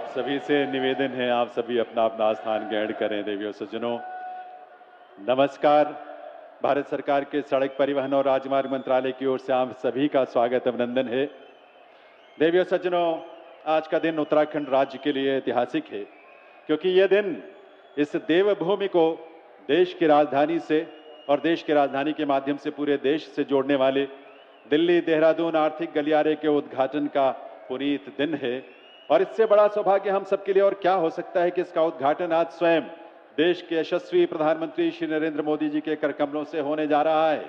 आप सभी से निवेदन है, आप सभी अपना अपना स्थान ग्रहण करें। देवियों सज्जनों, नमस्कार। भारत सरकार के सड़क परिवहन और राजमार्ग मंत्रालय की ओर से आप सभी का स्वागत, अभिनंदन है। देवियों सज्जनों, आज का दिन उत्तराखंड राज्य के लिए ऐतिहासिक है, क्योंकि यह दिन इस देवभूमि को देश की राजधानी से और देश की राजधानी के माध्यम से पूरे देश से जोड़ने वाले दिल्ली देहरादून आर्थिक गलियारे के उद्घाटन का पुनीत दिन है। और इससे बड़ा सौभाग्य हम सबके लिए और क्या हो सकता है कि इसका उद्घाटन आज स्वयं देश के यशस्वी प्रधानमंत्री श्री नरेंद्र मोदी जी के करकमलों से होने जा रहा है।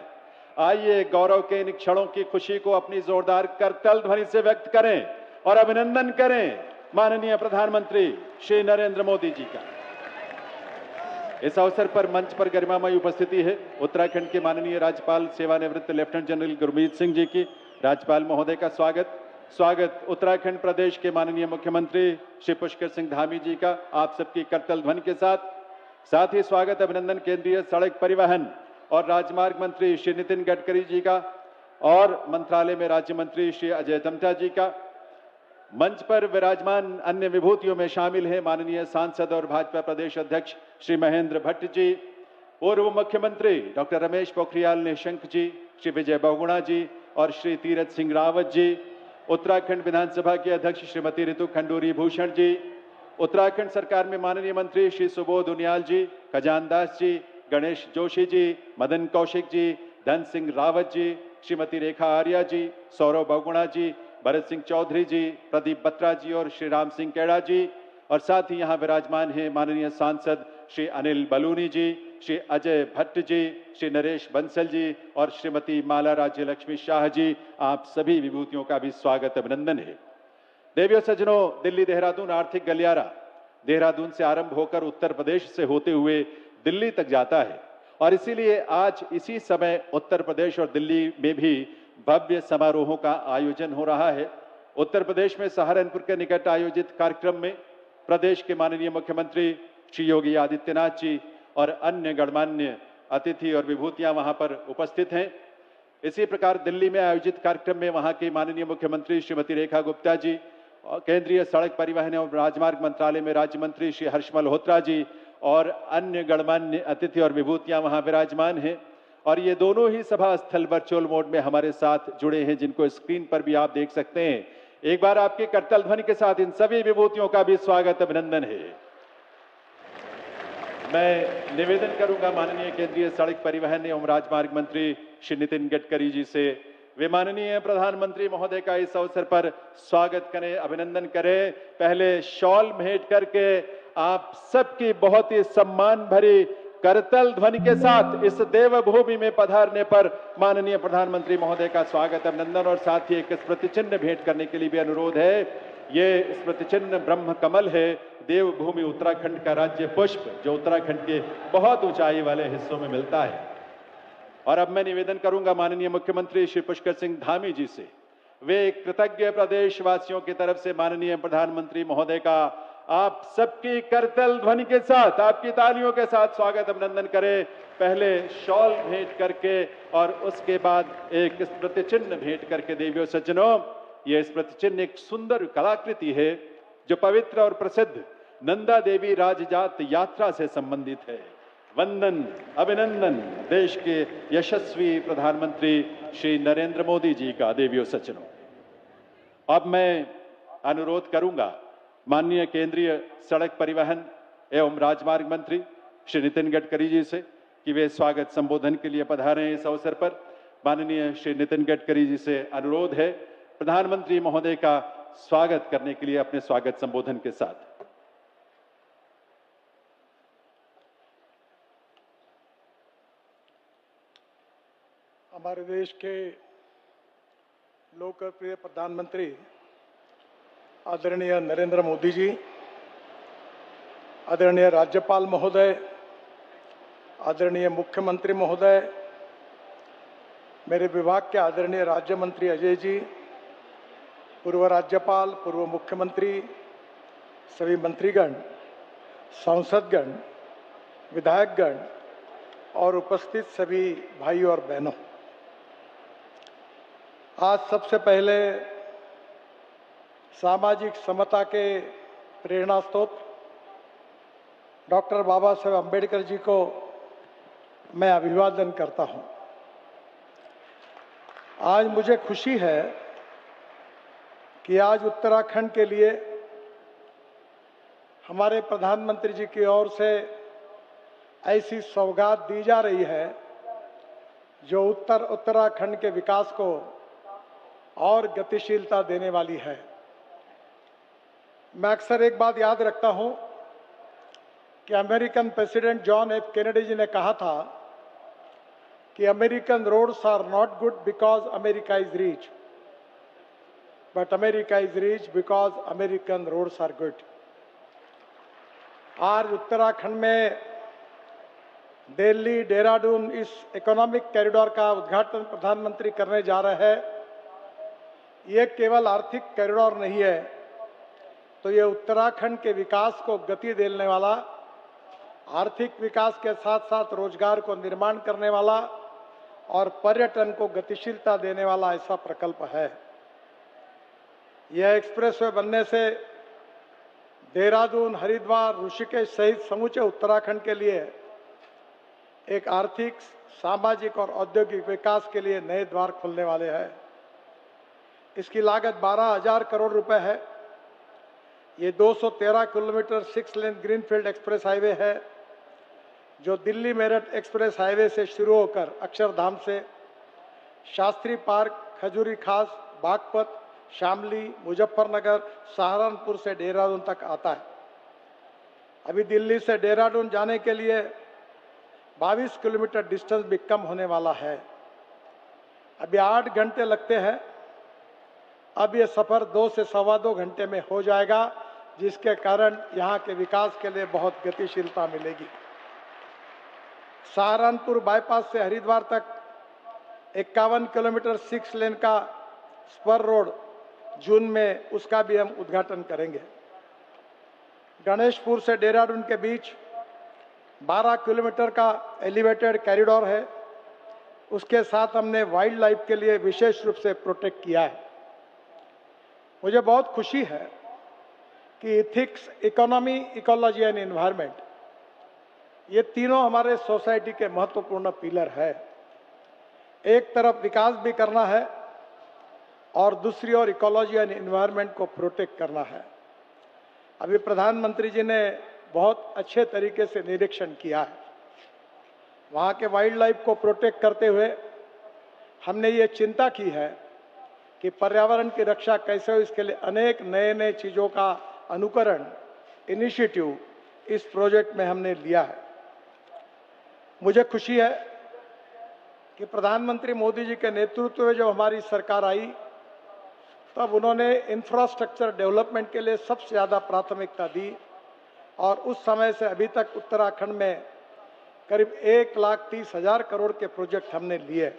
आइए गौरव के इन क्षणों की खुशी को अपनी जोरदार करतल ध्वनि से व्यक्त करें और अभिनंदन करें माननीय प्रधानमंत्री श्री नरेंद्र मोदी जी का। इस अवसर पर मंच पर गरिमामयी उपस्थिति है उत्तराखंड के माननीय राज्यपाल सेवानिवृत्त लेफ्टिनेंट जनरल गुरमीत सिंह जी की। राज्यपाल महोदय का स्वागत उत्तराखंड प्रदेश के माननीय मुख्यमंत्री श्री पुष्कर सिंह धामी जी का आप सबकी करतल ध्वनि के साथ ही स्वागत अभिनंदन केंद्रीय सड़क परिवहन और राजमार्ग मंत्री श्री नितिन गडकरी जी का और मंत्रालय में राज्य मंत्री श्री अजय टम्टा जी का। मंच पर विराजमान अन्य विभूतियों में शामिल हैं माननीय सांसद और भाजपा प्रदेश अध्यक्ष श्री महेंद्र भट्ट जी, पूर्व मुख्यमंत्री डॉक्टर रमेश पोखरियाल निशंक जी, श्री विजय बहुगुणा जी और श्री तीरथ सिंह रावत जी, उत्तराखंड विधानसभा के अध्यक्ष श्रीमती ऋतु खंडूरी भूषण जी, उत्तराखंड सरकार में माननीय मंत्री श्री सुबोध उनियाल जी, खजान दास जी, गणेश जोशी जी, मदन कौशिक जी, धन सिंह रावत जी, श्रीमती रेखा आर्या जी, सौरभ बहुगुणा जी, भरत सिंह चौधरी जी, प्रदीप बत्रा जी और श्री राम सिंह केड़ा जी। और साथ ही यहाँ विराजमान हैं माननीय सांसद श्री अनिल बलूनी जी, श्री अजय भट्ट जी, श्री नरेश बंसल जी और श्रीमती माला राज्य लक्ष्मी शाह जी। आप सभी विभूतियों का भी स्वागत, अभिनंदन है। देवियों सज्जनों, दिल्ली देहरादून आर्थिक गलियारा देहरादून से आरंभ होकर उत्तर प्रदेश से होते हुए दिल्ली तक जाता है और इसीलिए आज इसी समय उत्तर प्रदेश और दिल्ली में भी भव्य समारोहों का आयोजन हो रहा है। उत्तर प्रदेश में सहारनपुर के निकट आयोजित कार्यक्रम में प्रदेश के माननीय मुख्यमंत्री श्री योगी आदित्यनाथ जी और अन्य गणमान्य अतिथि और विभूतियां वहां पर उपस्थित हैं। इसी प्रकार दिल्ली में आयोजित कार्यक्रम में वहां के माननीय मुख्यमंत्री श्रीमती रेखा गुप्ता जी, केंद्रीय सड़क परिवहन और राजमार्ग मंत्रालय में राज्य मंत्री श्री हर्ष मल्होत्रा जी और अन्य गणमान्य अतिथि और विभूतियां वहां विराजमान हैं। और ये दोनों ही सभा स्थल वर्चुअल मोड में हमारे साथ जुड़े हैं, जिनको स्क्रीन पर भी आप देख सकते हैं। एक बार आपकी करतल ध्वनि के साथ इन सभी विभूतियों का भी स्वागत, अभिनंदन है। मैं निवेदन करूंगा माननीय केंद्रीय सड़क परिवहन एवं राजमार्ग मंत्री श्री नितिन गडकरी जी से, वे माननीय प्रधानमंत्री महोदय का इस अवसर पर स्वागत करें, अभिनंदन करें। पहले शॉल भेंट करके आप सबकी बहुत ही सम्मान भरी करतल ध्वनि के साथ इस देवभूमि में पधारने पर माननीय प्रधानमंत्री महोदय का स्वागत, अभिनंदन और साथ ही एक स्मृति चिन्ह भेंट करने के लिए भी अनुरोध है। ये स्मृति चिन्ह ब्रह्म कमल है, देवभूमि उत्तराखंड का राज्य पुष्प, जो उत्तराखंड के बहुत ऊंचाई वाले हिस्सों में मिलता है। और अब मैं निवेदन करूंगा माननीय मुख्यमंत्री श्री पुष्कर सिंह धामी जी से, वे कृतज्ञ प्रदेशवासियों की तरफ से माननीय प्रधानमंत्री महोदय का आप सबकी करतल ध्वनि के साथ, आपकी तालियों के साथ स्वागत, अभिनंदन करें। पहले शॉल भेंट करके और उसके बाद एक स्मृति चिन्ह भेंट करके। देवियों सज्जनों, यह स्मृति चिन्ह एक सुंदर कलाकृति है जो पवित्र और प्रसिद्ध नंदा देवी राजजात यात्रा से संबंधित है। वंदन, अभिनंदन देश के यशस्वी प्रधानमंत्री श्री नरेंद्र मोदी जी का। देवियों सज्जनों, अब मैं अनुरोध करूंगा माननीय केंद्रीय सड़क परिवहन एवं राजमार्ग मंत्री श्री नितिन गडकरी जी से कि वे स्वागत संबोधन के लिए पधारें। इस अवसर पर माननीय श्री नितिन गडकरी जी से अनुरोध है प्रधानमंत्री महोदय का स्वागत करने के लिए अपने स्वागत संबोधन के साथ। हमारे देश के लोकप्रिय प्रधानमंत्री आदरणीय नरेंद्र मोदी जी, आदरणीय राज्यपाल महोदय, आदरणीय मुख्यमंत्री महोदय, मेरे विभाग के आदरणीय राज्य मंत्री अजय जी, पूर्व राज्यपाल, पूर्व मुख्यमंत्री, सभी मंत्रीगण, सांसदगण, विधायकगण और उपस्थित सभी भाइयों और बहनों, आज सबसे पहले सामाजिक समता के प्रेरणा स्रोत डॉक्टर बाबा साहेब अम्बेडकर जी को मैं अभिवादन करता हूं। आज मुझे खुशी है कि आज उत्तराखंड के लिए हमारे प्रधानमंत्री जी की ओर से ऐसी सौगात दी जा रही है जो उत्तराखंड के विकास को और गतिशीलता देने वाली है। मैं अक्सर एक बात याद रखता हूं कि American president John F Kennedy ji ने कहा था कि American roads are not good because America is rich, but America is rich because American roads are good. आज उत्तराखंड में दिल्ली देहरादून इस इकोनॉमिक कॉरिडोर का उद्घाटन प्रधानमंत्री करने जा रहे हैं। ये केवल आर्थिक कॉरिडोर नहीं है, तो ये उत्तराखंड के विकास को गति देने वाला, आर्थिक विकास के साथ साथ रोजगार को निर्माण करने वाला और पर्यटन को गतिशीलता देने वाला ऐसा प्रकल्प है। यह एक्सप्रेसवे बनने से देहरादून, हरिद्वार, ऋषिकेश सहित समूचे उत्तराखंड के लिए एक आर्थिक, सामाजिक और औद्योगिक विकास के लिए नए द्वार खुलने वाले हैं। इसकी लागत 12,000 करोड़ रुपए है। ये 213 kilometre 6 lane greenfield express highway है जो दिल्ली मेरठ एक्सप्रेस हाईवे से शुरू होकर अक्षरधाम से शास्त्री पार्क, खजूरी खास, बागपत, शामली, मुजफ्फरनगर, सहारनपुर से देहरादून तक आता है। अभी दिल्ली से देहरादून जाने के लिए 22 किलोमीटर डिस्टेंस भी कम होने वाला है। अभी 8 घंटे लगते हैं, अब ये सफर 2 से सवा 2 घंटे में हो जाएगा, जिसके कारण यहाँ के विकास के लिए बहुत गतिशीलता मिलेगी। सहारनपुर बाईपास से हरिद्वार तक 51 किलोमीटर 6 लेन का स्पर रोड जून में, उसका भी हम उद्घाटन करेंगे। गणेशपुर से देहरादून के बीच 12 किलोमीटर का एलिवेटेड कॉरिडोर है। उसके साथ हमने वाइल्ड लाइफ के लिए विशेष रूप से प्रोटेक्ट किया है। मुझे बहुत खुशी है कि ethics, economy, ecology and environment, ये तीनों हमारे सोसाइटी के महत्वपूर्ण पिलर है। एक तरफ विकास भी करना है और दूसरी ओर इकोलॉजी एंड एनवायरनमेंट को प्रोटेक्ट करना है। अभी प्रधानमंत्री जी ने बहुत अच्छे तरीके से निरीक्षण किया है। वहाँ के वाइल्ड लाइफ को प्रोटेक्ट करते हुए हमने ये चिंता की है कि पर्यावरण की रक्षा कैसे हो, इसके लिए अनेक नए नए चीज़ों का अनुकरण, इनिशिएटिव इस प्रोजेक्ट में हमने लिया है। मुझे खुशी है कि प्रधानमंत्री मोदी जी के नेतृत्व में जब हमारी सरकार आई, तब उन्होंने इंफ्रास्ट्रक्चर डेवलपमेंट के लिए सबसे ज़्यादा प्राथमिकता दी और उस समय से अभी तक उत्तराखंड में करीब 1,30,000 करोड़ के प्रोजेक्ट हमने लिए।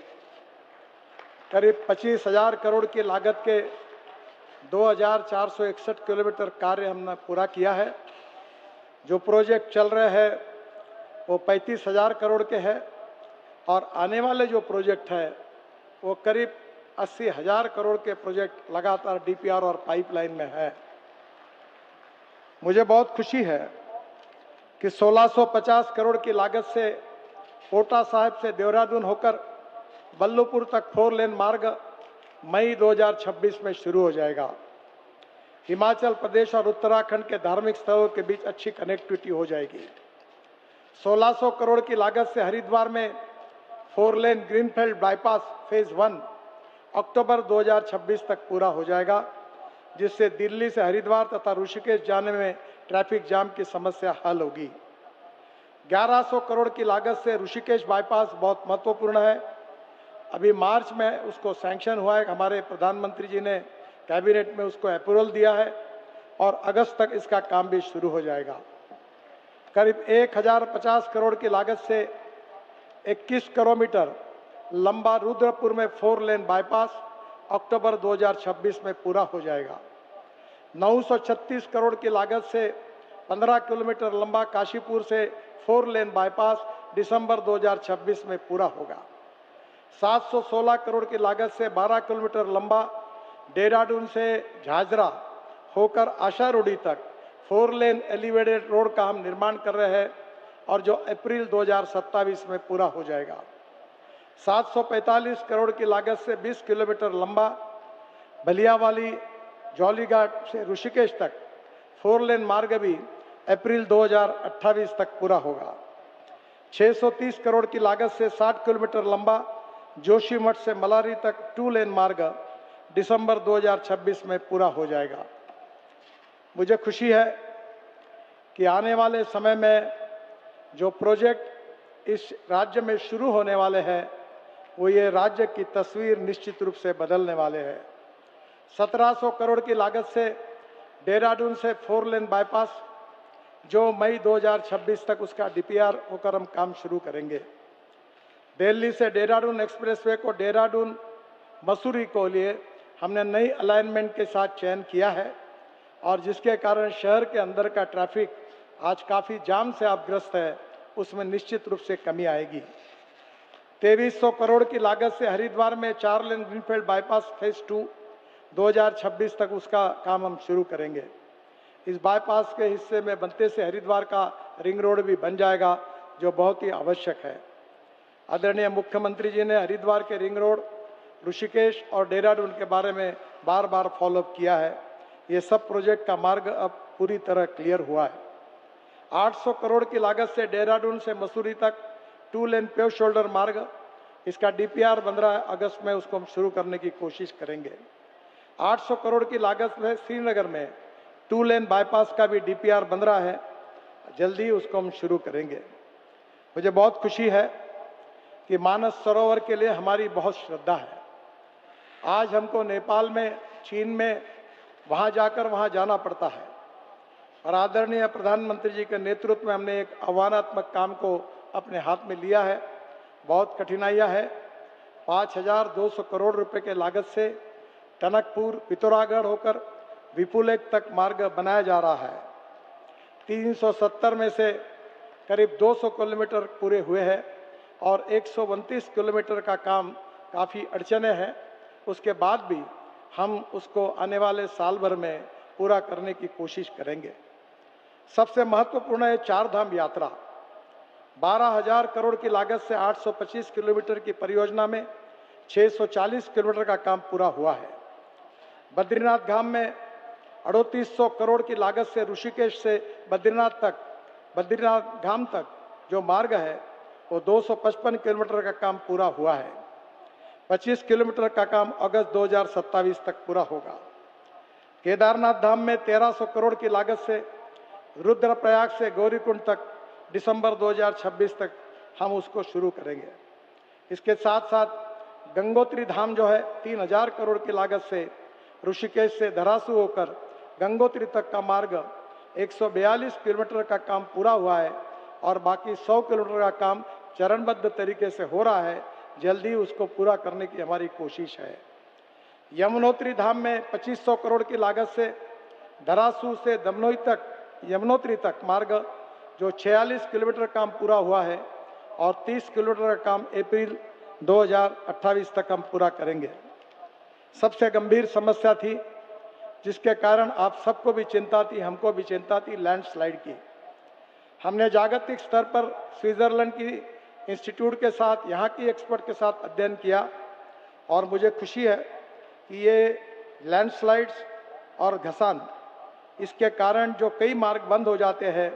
करीब 25,000 करोड़ की लागत के 2,461 किलोमीटर कार्य हमने पूरा किया है। जो प्रोजेक्ट चल रहे हैं वो 35,000 करोड़ के हैं और आने वाले जो प्रोजेक्ट है वो करीब 80,000 करोड़ के प्रोजेक्ट लगातार डीपीआर और पाइपलाइन में है। मुझे बहुत खुशी है कि 1650 करोड़ की लागत से कोटा साहिब से देहरादून होकर बल्लभपुर तक 4 लेन मार्ग मई 2026 में शुरू हो जाएगा। हिमाचल प्रदेश और उत्तराखंड के धार्मिक स्थलों के बीच अच्छी कनेक्टिविटी हो जाएगी। 1600 करोड़ की लागत से हरिद्वार में 4 लेन ग्रीनफील्ड बाईपास फेज 1 अक्टूबर 2026 तक पूरा हो जाएगा, जिससे दिल्ली से हरिद्वार तथा ऋषिकेश जाने में ट्रैफिक जाम की समस्या हल होगी। 1100 करोड़ की लागत से ऋषिकेश बाईपास बहुत महत्वपूर्ण है। अभी मार्च में उसको सैंक्शन हुआ है, हमारे प्रधानमंत्री जी ने कैबिनेट में उसको अप्रूवल दिया है और अगस्त तक इसका काम भी शुरू हो जाएगा। करीब 1050 करोड़ की लागत से 21 किलोमीटर लंबा रुद्रपुर में 4 लेन बाईपास अक्टूबर 2026 में पूरा हो जाएगा। 936 करोड़ की लागत से 15 किलोमीटर लंबा काशीपुर से 4 लेन बाईपास दिसंबर 2026 में पूरा होगा। 716 करोड़ की लागत से 12 किलोमीटर लंबा देहरादून से झाझरा होकर आशारोडी तक 4 लेन एलिवेटेड रोड का हम निर्माण कर रहे हैं और जो अप्रैल 2027 में पूरा हो जाएगा। 745 करोड़ की लागत से 20 किलोमीटर लंबा भलियावाली जौलीघाट से ऋषिकेश तक 4 लेन मार्ग भी अप्रैल 2028 तक पूरा होगा। 630 करोड़ की लागत से 60 किलोमीटर लंबा जोशीमठ से मलारी तक 2 लेन मार्ग दिसंबर 2026 में पूरा हो जाएगा। मुझे खुशी है कि आने वाले समय में जो प्रोजेक्ट इस राज्य में शुरू होने वाले हैं वो ये राज्य की तस्वीर निश्चित रूप से बदलने वाले हैं। 1700 करोड़ की लागत से देहरादून से 4 लेन बाईपास जो मई 2026 तक उसका डीपीआर होकर हम काम शुरू करेंगे। दिल्ली से देहरादून एक्सप्रेसवे को देहरादून मसूरी को लिए हमने नई अलाइनमेंट के साथ चयन किया है और जिसके कारण शहर के अंदर का ट्रैफिक आज काफ़ी जाम से आपग्रस्त है, उसमें निश्चित रूप से कमी आएगी। 2300 करोड़ की लागत से हरिद्वार में 4 लेन ग्रीनफील्ड बाईपास फेज 2 2026 तक उसका काम हम शुरू करेंगे। इस बाईपास के हिस्से में बनते से हरिद्वार का रिंग रोड भी बन जाएगा जो बहुत ही आवश्यक है। आदरणीय मुख्यमंत्री जी ने हरिद्वार के रिंग रोड, ऋषिकेश और देहरादून के बारे में बार बार फॉलोअप किया है। ये सब प्रोजेक्ट का मार्ग अब पूरी तरह क्लियर हुआ है। 800 करोड़ की लागत से देहरादून से मसूरी तक 2 लेन पेव शोल्डर मार्ग, इसका डीपीआर 15 अगस्त में उसको हम शुरू करने की कोशिश करेंगे। 800 करोड़ की लागत से श्रीनगर में 2 लेन बाईपास का भी डीपीआर बन रहा है, जल्दी उसको हम शुरू करेंगे। मुझे बहुत खुशी है कि मानस सरोवर के लिए हमारी बहुत श्रद्धा है। आज हमको नेपाल में, चीन में वहाँ जाकर वहाँ जाना पड़ता है और आदरणीय प्रधानमंत्री जी के नेतृत्व में हमने एक आह्वानात्मक काम को अपने हाथ में लिया है। बहुत कठिनाइयाँ है। 5200 करोड़ रुपए के लागत से टनकपुर पिथौरागढ़ होकर विपुलेख तक मार्ग बनाया जा रहा है। 370 में से करीब 200 किलोमीटर पूरे हुए हैं और 129 किलोमीटर का काम काफ़ी अड़चने हैं। उसके बाद भी हम उसको आने वाले साल भर में पूरा करने की कोशिश करेंगे। सबसे महत्वपूर्ण है 4 धाम यात्रा। 12,000 करोड़ की लागत से 825 किलोमीटर की परियोजना में 640 किलोमीटर का काम पूरा हुआ है। बद्रीनाथ धाम में 3800 करोड़ की लागत से ऋषिकेश से बद्रीनाथ धाम तक जो मार्ग है वो 255 किलोमीटर का काम पूरा हुआ है। 25 किलोमीटर का काम अगस्त 2027 तक पूरा होगा। केदारनाथ धाम में 1300 करोड़ की लागत से रुद्रप्रयाग से गौरीकुंड तक दिसंबर 2026 तक हम उसको शुरू करेंगे। इसके साथ साथ गंगोत्री धाम जो है 3000 करोड़ की लागत से ऋषिकेश से धरासू होकर गंगोत्री तक का मार्ग 142 किलोमीटर का काम पूरा हुआ है और बाकी 100 किलोमीटर का काम चरणबद्ध तरीके से हो रहा है। जल्दी उसको पूरा करने की हमारी कोशिश है। यमुनोत्री धाम में 2500 करोड़ की लागत से धरासू से यमुनोत्री तक मार्ग जो 46 किलोमीटर काम पूरा हुआ है और 30 किलोमीटर का काम अप्रैल 2028 तक हम पूरा करेंगे। सबसे गंभीर समस्या थी जिसके कारण आप सबको भी चिंता थी, हमको भी चिंता थी, लैंडस्लाइड की। हमने जागतिक स्तर पर स्विट्जरलैंड की इंस्टीट्यूट के साथ, यहाँ की एक्सपर्ट के साथ अध्ययन किया और मुझे खुशी है कि ये लैंडस्लाइड्स और घसान, इसके कारण जो कई मार्ग बंद हो जाते हैं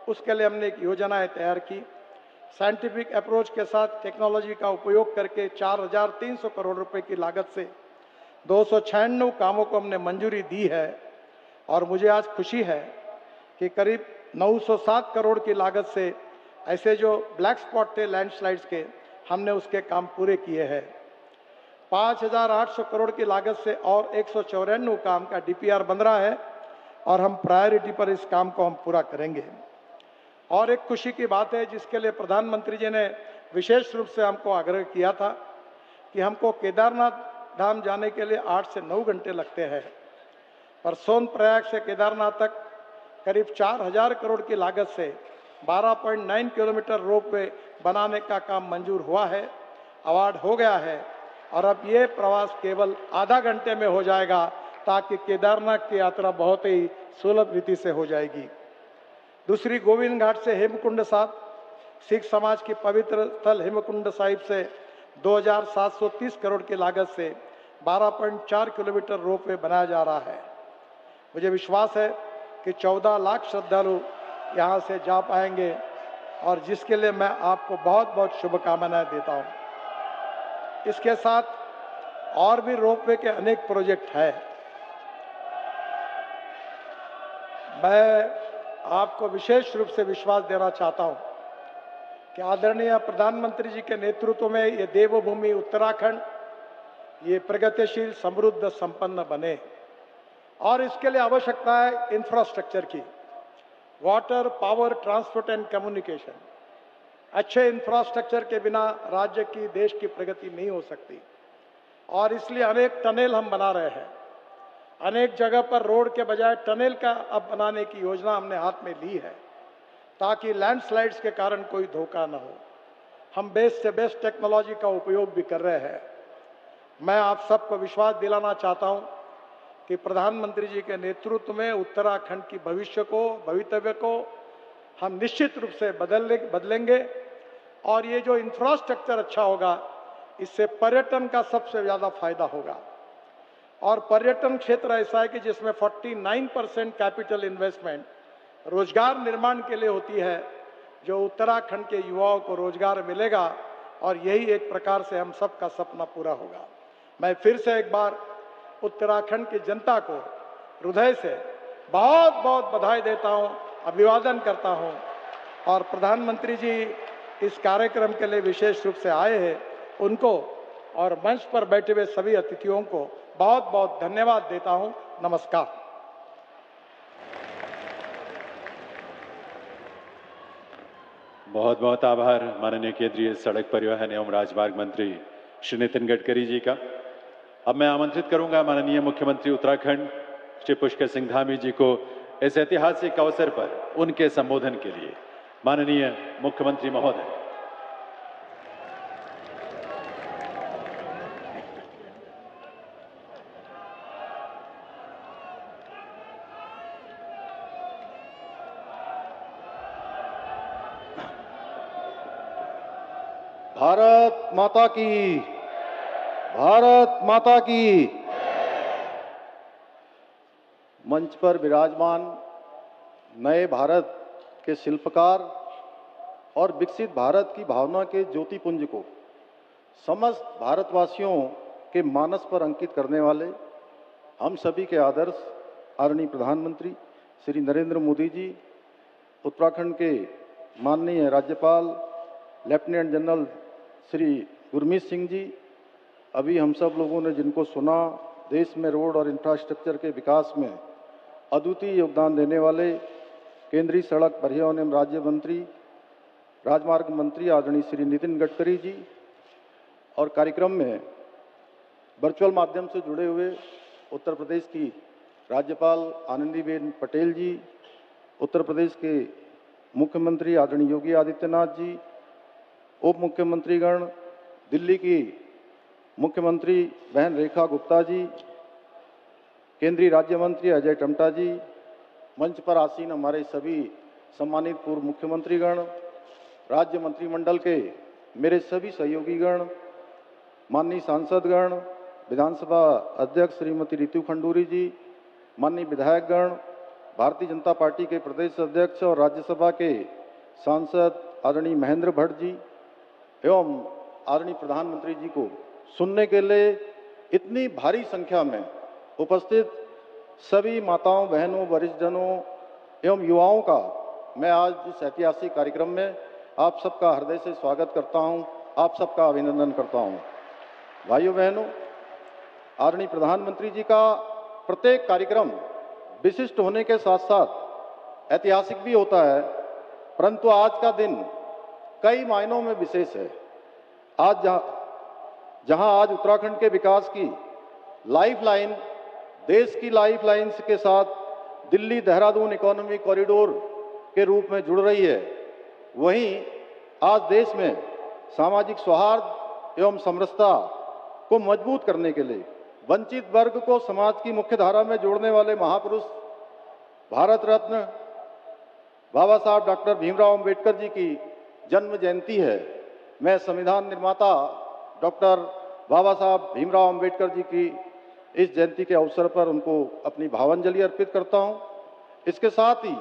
उसके लिए हमने एक योजनाएं तैयार की। साइंटिफिक अप्रोच के साथ टेक्नोलॉजी का उपयोग करके 4300 करोड़ रुपए की लागत से 296 कामों को हमने मंजूरी दी है और मुझे आज खुशी है कि करीब 907 करोड़ की लागत से ऐसे जो ब्लैक स्पॉट थे लैंडस्लाइड्स के, हमने उसके काम पूरे किए हैं। 5800 करोड़ की लागत से और 194 काम का डीपीआर बन रहा है और हम प्रायोरिटी पर इस काम को हम पूरा करेंगे। और एक खुशी की बात है जिसके लिए प्रधानमंत्री जी ने विशेष रूप से हमको आग्रह किया था कि हमको केदारनाथ धाम जाने के लिए 8 से 9 घंटे लगते हैं, पर सोनप्रयाग से केदारनाथ तक करीब 4000 करोड़ की लागत से 12.9 किलोमीटर रोपवे बनाने का काम मंजूर हुआ है, अवार्ड हो गया है और अब ये प्रवास केवल आधा घंटे में हो जाएगा ताकि केदारनाथ की यात्रा बहुत ही सुलभ रीति से हो जाएगी। दूसरी, गोविंद घाट से हेमकुंड साहिब, सिख समाज की पवित्र स्थल हेमकुंड साहिब से 2730 करोड़ की लागत से 12.4 किलोमीटर रोपवे बनाया जा रहा है। मुझे विश्वास है कि 14 लाख श्रद्धालु यहाँ से जा पाएंगे और जिसके लिए मैं आपको बहुत बहुत शुभकामनाएं देता हूँ। इसके साथ और भी रोपवे के अनेक प्रोजेक्ट हैं। मैं आपको विशेष रूप से विश्वास देना चाहता हूँ कि आदरणीय प्रधानमंत्री जी के नेतृत्व में ये देवभूमि उत्तराखंड ये प्रगतिशील, समृद्ध, संपन्न बने और इसके लिए आवश्यकता है इंफ्रास्ट्रक्चर की। Water, power, transport and communication. अच्छे इंफ्रास्ट्रक्चर के बिना राज्य की, देश की प्रगति नहीं हो सकती और इसलिए अनेक टनल हम बना रहे हैं। अनेक जगह पर रोड के बजाय टनल का अब बनाने की योजना हमने हाथ में ली है ताकि लैंडस्लाइड्स के कारण कोई धोखा न हो। हम बेस्ट से बेस्ट टेक्नोलॉजी का उपयोग भी कर रहे हैं। मैं आप सबको विश्वास दिलाना चाहता हूं कि प्रधानमंत्री जी के नेतृत्व में उत्तराखंड की भवितव्य को हम निश्चित रूप से बदलेंगे और ये जो इंफ्रास्ट्रक्चर अच्छा होगा इससे पर्यटन का सबसे ज़्यादा फायदा होगा। और पर्यटन क्षेत्र ऐसा है कि जिसमें 49% कैपिटल इन्वेस्टमेंट रोजगार निर्माण के लिए होती है, जो उत्तराखंड के युवाओं को रोजगार मिलेगा और यही एक प्रकार से हम सबका सपना पूरा होगा। मैं फिर से एक बार उत्तराखंड की जनता को हृदय से बहुत बहुत बधाई देता हूं, अभिवादन करता हूं और प्रधानमंत्री जी इस कार्यक्रम के लिए विशेष रूप से आए हैं, उनको और मंच पर बैठे हुए सभी अतिथियों को बहुत बहुत धन्यवाद देता हूं। नमस्कार। बहुत बहुत आभार माननीय केंद्रीय सड़क परिवहन एवं राजमार्ग मंत्री श्री नितिन गडकरी जी का। अब मैं आमंत्रित करूंगा माननीय मुख्यमंत्री उत्तराखंड श्री पुष्कर सिंह धामी जी को इस ऐतिहासिक अवसर पर उनके संबोधन के लिए। माननीय मुख्यमंत्री महोदय। भारत माता की, भारत माता की। मंच पर विराजमान नए भारत के शिल्पकार और विकसित भारत की भावना के ज्योतिपुंज को समस्त भारतवासियों के मानस पर अंकित करने वाले हम सभी के आदर्श आदरणीय प्रधानमंत्री श्री नरेंद्र मोदी जी, उत्तराखंड के माननीय राज्यपाल लेफ्टिनेंट जनरल श्री गुरमीत सिंह जी, अभी हम सब लोगों ने जिनको सुना, देश में रोड और इंफ्रास्ट्रक्चर के विकास में अद्वितीय योगदान देने वाले केंद्रीय सड़क परिवहन एवं राज्य मंत्री, राजमार्ग मंत्री आदरणीय श्री नितिन गडकरी जी, और कार्यक्रम में वर्चुअल माध्यम से जुड़े हुए उत्तर प्रदेश की राज्यपाल आनंदीबेन पटेल जी, उत्तर प्रदेश के मुख्यमंत्री आदरणीय योगी आदित्यनाथ जी, उप मुख्यमंत्रीगण, दिल्ली की मुख्यमंत्री बहन रेखा गुप्ता जी, केंद्रीय राज्य मंत्री अजय टम्टा जी, मंच पर आसीन हमारे सभी सम्मानित पूर्व मुख्यमंत्रीगण, राज्य मंत्रिमंडल के मेरे सभी सहयोगीगण, माननीय सांसदगण, विधानसभा अध्यक्ष श्रीमती रितु खंडूरी जी, माननीय विधायकगण, भारतीय जनता पार्टी के प्रदेश अध्यक्ष और राज्यसभा के सांसद आदरणीय महेंद्र भट्ट जी एवं आदरणीय प्रधानमंत्री जी को सुनने के लिए इतनी भारी संख्या में उपस्थित सभी माताओं, बहनों, वरिष्ठजनों एवं युवाओं का मैं आज इस ऐतिहासिक कार्यक्रम में आप सबका हृदय से स्वागत करता हूं, आप सबका अभिनंदन करता हूं। भाइयों बहनों, आदरणीय प्रधानमंत्री जी का प्रत्येक कार्यक्रम विशिष्ट होने के साथ साथ ऐतिहासिक भी होता है, परंतु आज का दिन कई मायनों में विशेष है। आज जहां आज उत्तराखंड के विकास की लाइफलाइन, देश की लाइफलाइन के साथ दिल्ली देहरादून इकोनॉमिक कॉरिडोर के रूप में जुड़ रही है, वहीं आज देश में सामाजिक सौहार्द एवं समरसता को मजबूत करने के लिए वंचित वर्ग को समाज की मुख्य धारा में जोड़ने वाले महापुरुष भारत रत्न बाबा साहब डॉक्टर भीमराव अंबेडकर जी की जन्म जयंती है। मैं संविधान निर्माता डॉक्टर बाबा साहब भीमराव अंबेडकर जी की इस जयंती के अवसर पर उनको अपनी भावांजलि अर्पित करता हूं। इसके साथ ही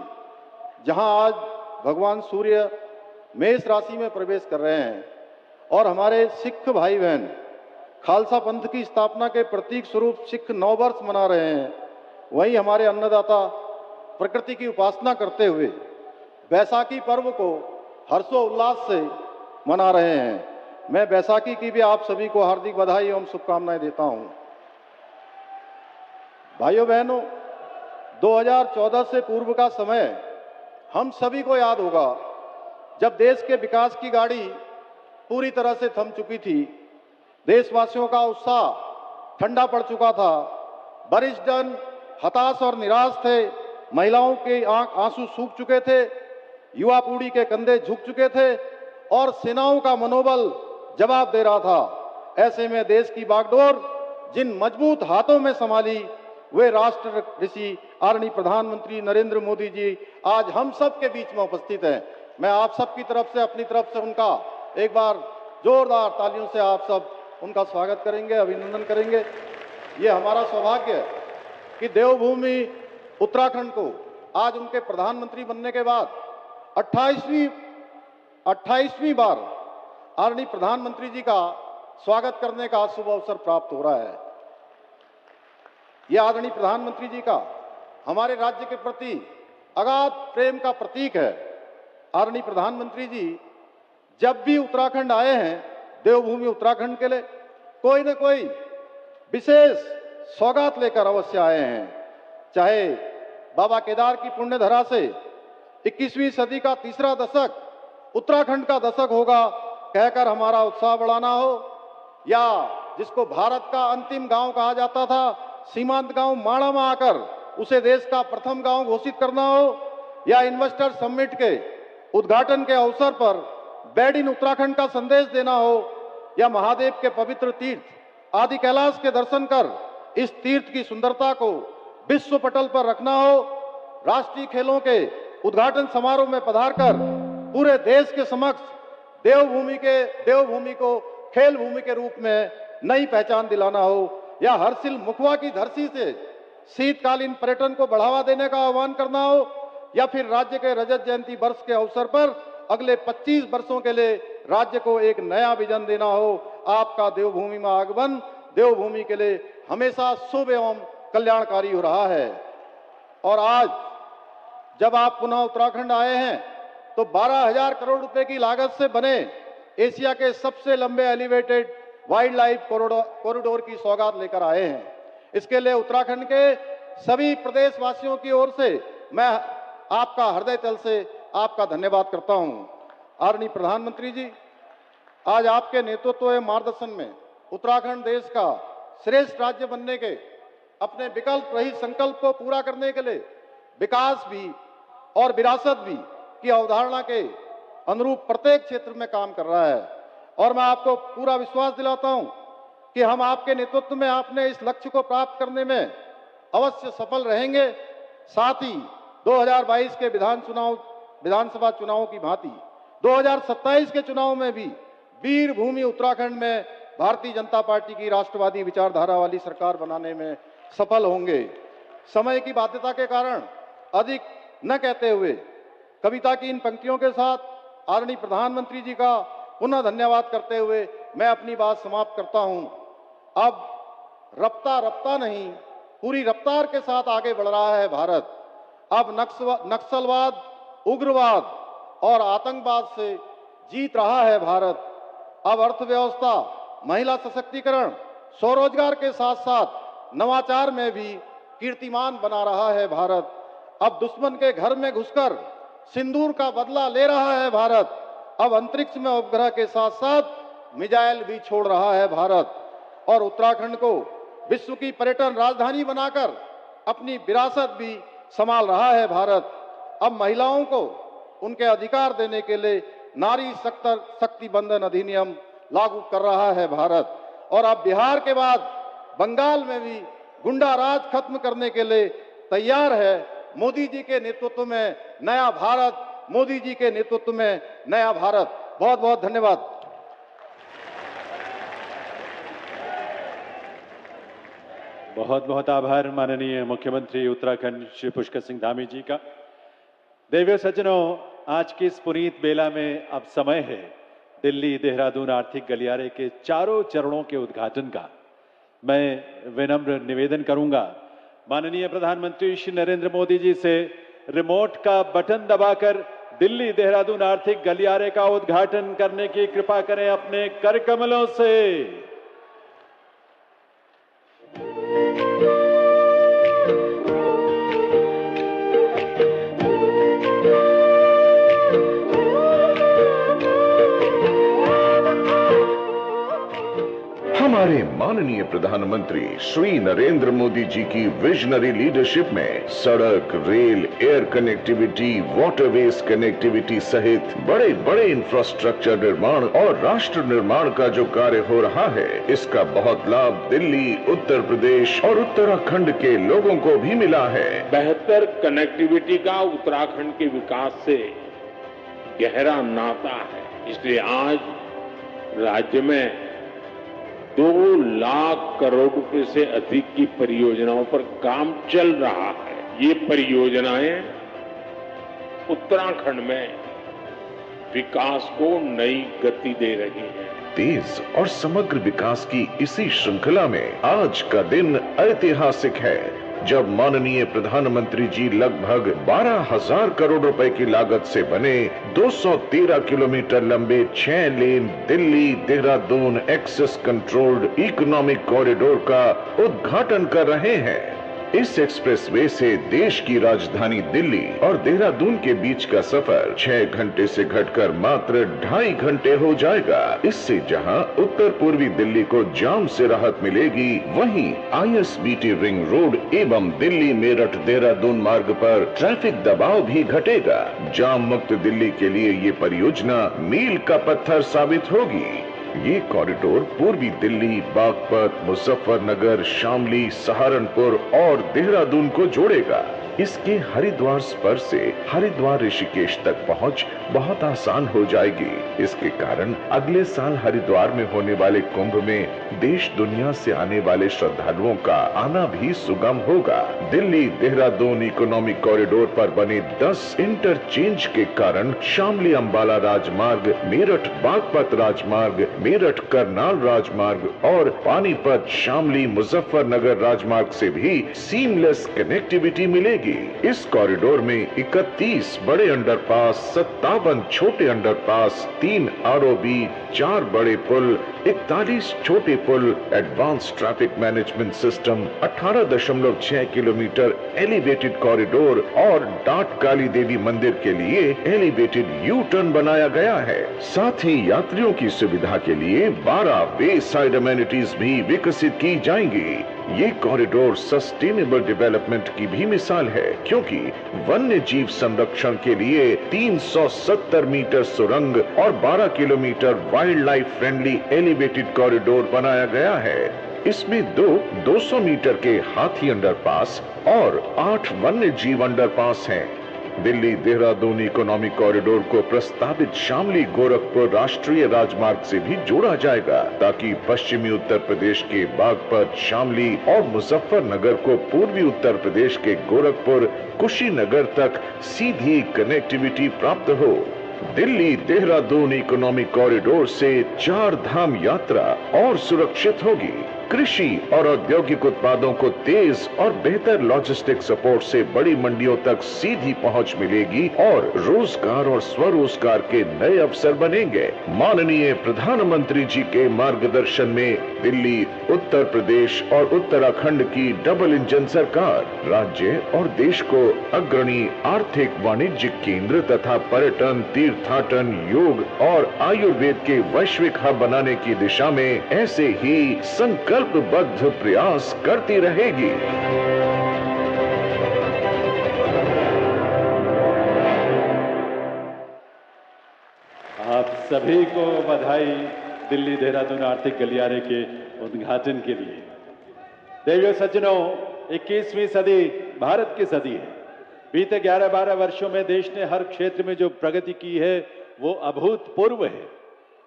जहां आज भगवान सूर्य मेष राशि में प्रवेश कर रहे हैं और हमारे सिख भाई बहन खालसा पंथ की स्थापना के प्रतीक स्वरूप सिख नववर्ष मना रहे हैं, वहीं हमारे अन्नदाता प्रकृति की उपासना करते हुए बैसाखी पर्व को हर्षोल्लास से मना रहे हैं। मैं बैसाखी की भी आप सभी को हार्दिक बधाई एवं शुभकामनाएं देता हूं। भाइयों बहनों, 2014 से पूर्व का समय हम सभी को याद होगा, जब देश के विकास की गाड़ी पूरी तरह से थम चुकी थी, देशवासियों का उत्साह ठंडा पड़ चुका था, वरिष्ठ जन हताश और निराश थे, महिलाओं के आंसू सूख चुके थे, युवा पीढ़ी के कंधे झुक चुके थे और सेनाओं का मनोबल जवाब दे रहा था। ऐसे में देश की बागडोर जिन मजबूत हाथों में संभाली, वे राष्ट्र ऋषि आदरणीय प्रधानमंत्री नरेंद्र मोदी जी आज हम सब के बीच में उपस्थित हैं। मैं आप सब की तरफ से, अपनी तरफ से उनका एक बार जोरदार तालियों से आप सब उनका स्वागत करेंगे, अभिनंदन करेंगे। ये हमारा सौभाग्य है कि देवभूमि उत्तराखंड को आज उनके प्रधानमंत्री बनने के बाद 28वीं बार आदरणीय प्रधानमंत्री जी का स्वागत करने का शुभ अवसर प्राप्त हो रहा है। यह आदरणीय प्रधानमंत्री जी का हमारे राज्य के प्रति अगाध प्रेम का प्रतीक है। आदरणीय प्रधानमंत्री जी जब भी उत्तराखंड आए हैं, देवभूमि उत्तराखंड के लिए कोई न कोई विशेष सौगात लेकर अवश्य आए हैं। चाहे बाबा केदार की पुण्य धरा से 21वीं सदी का तीसरा दशक उत्तराखंड का दशक होगा कहकर हमारा उत्साह बढ़ाना हो, या जिसको भारत का अंतिम गांव कहा जाता था, सीमांत गांव माणा में आकर उसे देश का प्रथम गांव घोषित करना हो, या इन्वेस्टर समिट के उद्घाटन के अवसर पर बेड इन उत्तराखंड का संदेश देना हो, या महादेव के पवित्र तीर्थ आदि कैलाश के दर्शन कर इस तीर्थ की सुंदरता को विश्व पटल पर रखना हो, राष्ट्रीय खेलों के उद्घाटन समारोह में पधारकर पूरे देश के समक्ष देवभूमि को खेल भूमि के रूप में नई पहचान दिलाना हो, या हर्षिल मुखवा की धरती से शीतकालीन पर्यटन को बढ़ावा देने का आह्वान करना हो, या फिर राज्य के रजत जयंती वर्ष के अवसर पर अगले 25 वर्षों के लिए राज्य को एक नया विजन देना हो। आपका देवभूमि में आगमन देवभूमि के लिए हमेशा शुभ एवं कल्याणकारी हो रहा है। और आज जब आप पुनः उत्तराखंड आए हैं तो 12,000 करोड़ रुपए की लागत से बने एशिया के सबसे लंबे एलिवेटेड वाइल्ड लाइफ कॉरिडोर की सौगात लेकर आए हैं। इसके लिए उत्तराखंड के सभी प्रदेशवासियों की ओर से मैं आपका हृदय तल से आपका धन्यवाद करता हूं। आदरणीय प्रधानमंत्री जी, आज आपके नेतृत्व एवं मार्गदर्शन में उत्तराखंड देश का श्रेष्ठ राज्य बनने के अपने विकल्प रहित संकल्प को पूरा करने के लिए विकास भी और विरासत भी की अवधारणा के अनुरूप प्रत्येक क्षेत्र में काम कर रहा है। और मैं आपको पूरा विश्वास दिलाता हूं कि हम आपके नेतृत्व में आपने इस लक्ष्य को प्राप्त करने में अवश्य सफल रहेंगे। साथ ही 2022 के विधानसभा चुनावों की भांति 2027 के चुनाव में भी वीर भूमि उत्तराखंड में भारतीय जनता पार्टी की राष्ट्रवादी विचारधारा वाली सरकार बनाने में सफल होंगे। समय की बाध्यता के कारण अधिक न कहते हुए कविता की इन पंक्तियों के साथ आदरणीय प्रधानमंत्री जी का पुनः धन्यवाद करते हुए मैं अपनी बात समाप्त करता हूं। अब रफ्ता नहीं, पूरी रफ्तार के साथ आगे बढ़ रहा है भारत। अब नक्सलवाद, उग्रवाद और आतंकवाद से जीत रहा है भारत। अब अर्थव्यवस्था, महिला सशक्तिकरण, स्वरोजगार के साथ साथ नवाचार में भी कीर्तिमान बना रहा है भारत। अब दुश्मन के घर में घुसकर सिंदूर का बदला ले रहा है भारत। अब अंतरिक्ष में उपग्रह के साथ साथ मिसाइल भी छोड़ रहा है भारत। और उत्तराखंड को विश्व की पर्यटन राजधानी बनाकर अपनी विरासत भी संभाल रहा है भारत। अब महिलाओं को उनके अधिकार देने के लिए नारी शक्ति बंधन अधिनियम लागू कर रहा है भारत। और अब बिहार के बाद बंगाल में भी गुंडा राज खत्म करने के लिए तैयार है। मोदी जी के नेतृत्व में नया भारत, मोदी जी के नेतृत्व में नया भारत। बहुत बहुत धन्यवाद। बहुत बहुत आभार माननीय मुख्यमंत्री उत्तराखंड श्री पुष्कर सिंह धामी जी का। देवियों सज्जनों, आज की इस पुनीत बेला में अब समय है दिल्ली देहरादून आर्थिक गलियारे के चारों चरणों के उद्घाटन का। मैं विनम्र निवेदन करूंगा माननीय प्रधानमंत्री श्री नरेंद्र मोदी जी से रिमोट का बटन दबाकर दिल्ली देहरादून आर्थिक गलियारे का उद्घाटन करने की कृपा करें अपने कर कमलों से। हमारे माननीय प्रधानमंत्री श्री नरेंद्र मोदी जी की विजनरी लीडरशिप में सड़क, rail, air connectivity, waterways connectivity सहित बड़े बड़े इंफ्रास्ट्रक्चर निर्माण और राष्ट्र निर्माण का जो कार्य हो रहा है, इसका बहुत लाभ दिल्ली, उत्तर प्रदेश और उत्तराखंड के लोगों को भी मिला है। बेहतर कनेक्टिविटी का उत्तराखंड के विकास से गहरा नाता है। इसलिए आज राज्य में 2 लाख करोड़ रुपए से अधिक की परियोजनाओं पर काम चल रहा है। ये परियोजनाएं उत्तराखंड में विकास को नई गति दे रही हैं। तेज और समग्र विकास की इसी श्रृंखला में आज का दिन ऐतिहासिक है, जब माननीय प्रधानमंत्री जी लगभग 12,000 करोड़ रुपए की लागत से बने 213 किलोमीटर लंबे 6 lane Delhi Dehradun access controlled economic corridor का उद्घाटन कर रहे हैं। इस एक्सप्रेसवे से देश की राजधानी दिल्ली और देहरादून के बीच का सफर 6 घंटे से घटकर मात्र 2.5 घंटे हो जाएगा। इससे जहां उत्तर पूर्वी दिल्ली को जाम से राहत मिलेगी, वहीं ISBT रिंग रोड एवं दिल्ली मेरठ देहरादून मार्ग पर ट्रैफिक दबाव भी घटेगा। जाम मुक्त दिल्ली के लिए ये परियोजना मील का पत्थर साबित होगी। ये कॉरिडोर पूर्वी दिल्ली, बागपत, मुजफ्फरनगर, शामली, सहारनपुर और देहरादून को जोड़ेगा। इसके हरिद्वार स्पर से हरिद्वार ऋषिकेश तक पहुंच बहुत आसान हो जाएगी। इसके कारण अगले साल हरिद्वार में होने वाले कुंभ में देश दुनिया से आने वाले श्रद्धालुओं का आना भी सुगम होगा। दिल्ली देहरादून इकोनॉमिक कॉरिडोर पर बने 10 इंटरचेंज के कारण शामली अंबाला राजमार्ग, मेरठ बागपत राजमार्ग, मेरठ करनाल राजमार्ग और पानीपत शामली मुजफ्फरनगर राजमार्ग से भी सीमलेस कनेक्टिविटी मिलेगी। इस कॉरिडोर में 31 बड़े अंडरपास, 57 छोटे अंडरपास, 3 ROB, 4 बड़े पुल, 41 छोटे पुल, advance traffic management system, 18.6 kilometre elevated corridor और डाट काली देवी मंदिर के लिए एलिवेटेड यू टर्न बनाया गया है। साथ ही यात्रियों की सुविधा के लिए 12 वे साइड अमेनिटीज भी विकसित की जाएंगी। ये कॉरिडोर सस्टेनेबल डेवलपमेंट की भी मिसाल है, क्योंकि वन्य जीव संरक्षण के लिए 370 मीटर सुरंग और 12 kilometre wild life friendly elevated corridor बनाया गया है। इसमें 200 मीटर के हाथी अंडरपास और 8 वन्य जीव अंडरपास हैं। दिल्ली देहरादून इकोनॉमिक कॉरिडोर को प्रस्तावित शामली गोरखपुर राष्ट्रीय राजमार्ग से भी जोड़ा जाएगा, ताकि पश्चिमी उत्तर प्रदेश के बागपत, शामली और मुजफ्फरनगर को पूर्वी उत्तर प्रदेश के गोरखपुर, कुशीनगर तक सीधी कनेक्टिविटी प्राप्त हो। दिल्ली देहरादून इकोनॉमिक कॉरिडोर से 4 धाम यात्रा और सुरक्षित होगी। कृषि और औद्योगिक उत्पादों को तेज और बेहतर लॉजिस्टिक सपोर्ट से बड़ी मंडियों तक सीधी पहुंच मिलेगी और रोजगार और स्वरोजगार के नए अवसर बनेंगे। माननीय प्रधानमंत्री जी के मार्गदर्शन में दिल्ली, उत्तर प्रदेश और उत्तराखंड की डबल इंजन सरकार राज्य और देश को अग्रणी आर्थिक वाणिज्यिक केंद्र तथा पर्यटन, तीर्थाटन, योग और आयुर्वेद के वैश्विक हब बनाने की दिशा में ऐसे ही संकल्पबद्ध प्रयास करती रहेगी। आप सभी को बधाई दिल्ली देहरादून आर्थिक गलियारे के उद्घाटन के लिए। देवियों सज्जनों, 21वीं सदी भारत की सदी है। बीते 11-12 वर्षों में देश ने हर क्षेत्र में जो प्रगति की है वो अभूतपूर्व है